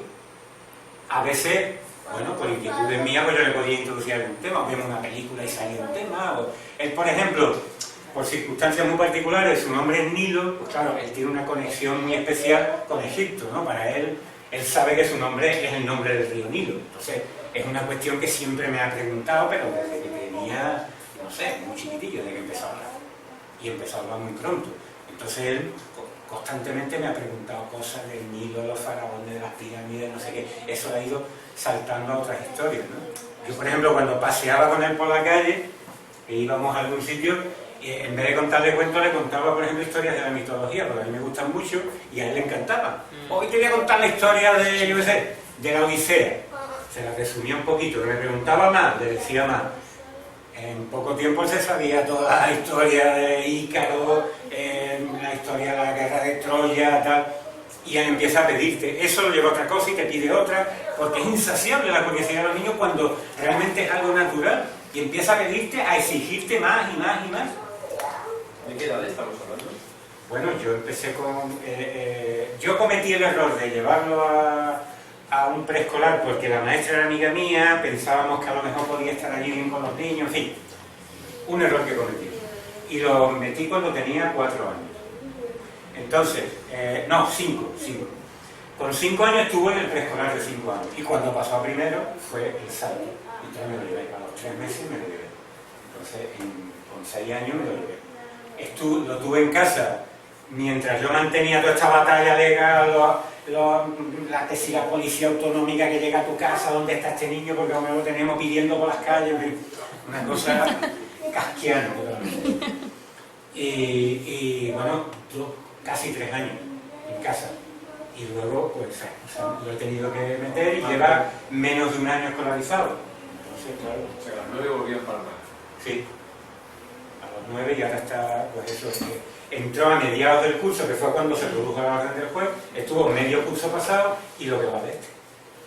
A veces, bueno, por inquietudes mías, pues yo le podía introducir algún tema, o vemos una película y salía un tema, o él, por ejemplo, por circunstancias muy particulares, su nombre es Nilo, pues claro, él tiene una conexión muy especial con Egipto, ¿no? Para él sabe que su nombre es el nombre del río Nilo. Entonces, es una cuestión que siempre me ha preguntado, pero desde que tenía, no sé, muy chiquitillo, desde que empezó a hablar. Y empezó a hablar muy pronto. Entonces él constantemente me ha preguntado cosas del Nilo, los faraones, de las pirámides, no sé qué. Eso ha ido saltando a otras historias, ¿no? Yo, por ejemplo, cuando paseaba con él por la calle, e íbamos a algún sitio, en vez de contarle cuentos, le contaba, por ejemplo, historias de la mitología, porque a mí me gustan mucho y a él le encantaban. Hoy te voy a contar la historia de, yo qué sé, de la Odisea. Se la resumía un poquito, que me preguntaba más, le decía más. En poco tiempo se sabía toda la historia de Ícaro, la historia de la guerra de Troya, tal, y él empieza a pedirte. Eso lo lleva a otra cosa y te pide otra, porque es insaciable la curiosidad de los niños cuando realmente es algo natural, y empieza a pedirte, a exigirte más y más y más. ¿De qué edad estamos hablando? Bueno, yo empecé con... yo cometí el error de llevarlo a un preescolar porque la maestra era amiga mía, pensábamos que a lo mejor podía estar allí bien con los niños, en fin, un error que cometí. Y lo metí cuando tenía 4 años. Entonces, no, 5. Con 5 años estuvo en el preescolar de 5 años. Y cuando pasó a primero fue el salto. Entonces me lo llevé. A los 3 meses me lo llevé. Entonces, con 6 años me lo llevé. Lo tuve en casa mientras yo mantenía toda esta batalla legal, que si la policía autonómica que llega a tu casa, ¿dónde está este niño? Porque lo tenemos pidiendo por las calles, una cosa casquiana totalmente. Y bueno, casi 3 años en casa. Y luego, pues, lo he tenido que meter y lleva menos de 1 año escolarizado. Entonces, claro. O sea, a las 9 volvían para nada. Sí. A los 9 y ahora está, pues eso es que entró a mediados del curso, que fue cuando se produjo la orden del juez, estuvo medio curso pasado y lo que va de este.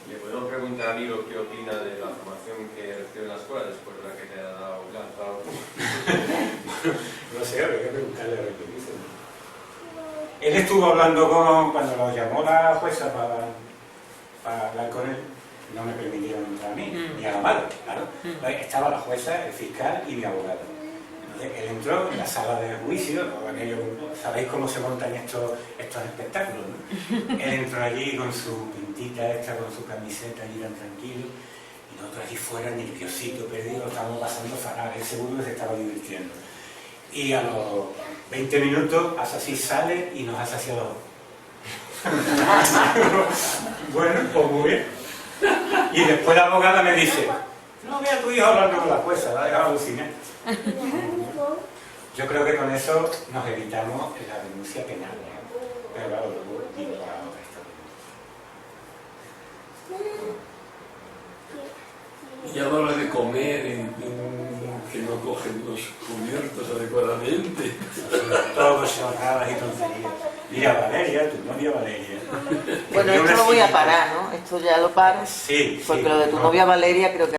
¿Le podemos preguntar a Nilo qué opina de la formación que recibe en la escuela después de la que te ha dado No sé, habría que preguntarle a ver qué dice. Él estuvo hablando cuando lo llamó la jueza para hablar con él, no me permitieron entrar a mí, ni a la madre, claro. Estaba la jueza, el fiscal y mi abogado. Él entró en la sala de juicio, sabéis cómo se montan estos espectáculos, ¿no? Él entró allí con su pintita esta, con su camiseta, allí tan tranquilo, y nosotros allí fuera, nerviosito, perdido, estábamos pasando fatal, él seguro que se estaba divirtiendo. Y a los 20 minutos, hace así, sale y nos hace hacia los ojos. Bueno, pues muy bien. Y después la abogada me dice, no, mira a tu hijo hablando con la jueza, la ha dejado alucinar. Yo creo que con eso nos evitamos la denuncia penal, ¿no? Pero claro, luego digo, Y a la hora de comer, que no cogen los cubiertos adecuadamente. todo chorradas y tonterías. Mira, Valeria, tu novia Valeria. Bueno, esto lo voy a parar, ¿no? Esto ya lo paro. Sí, Porque sí, lo de tu no. novia Valeria creo que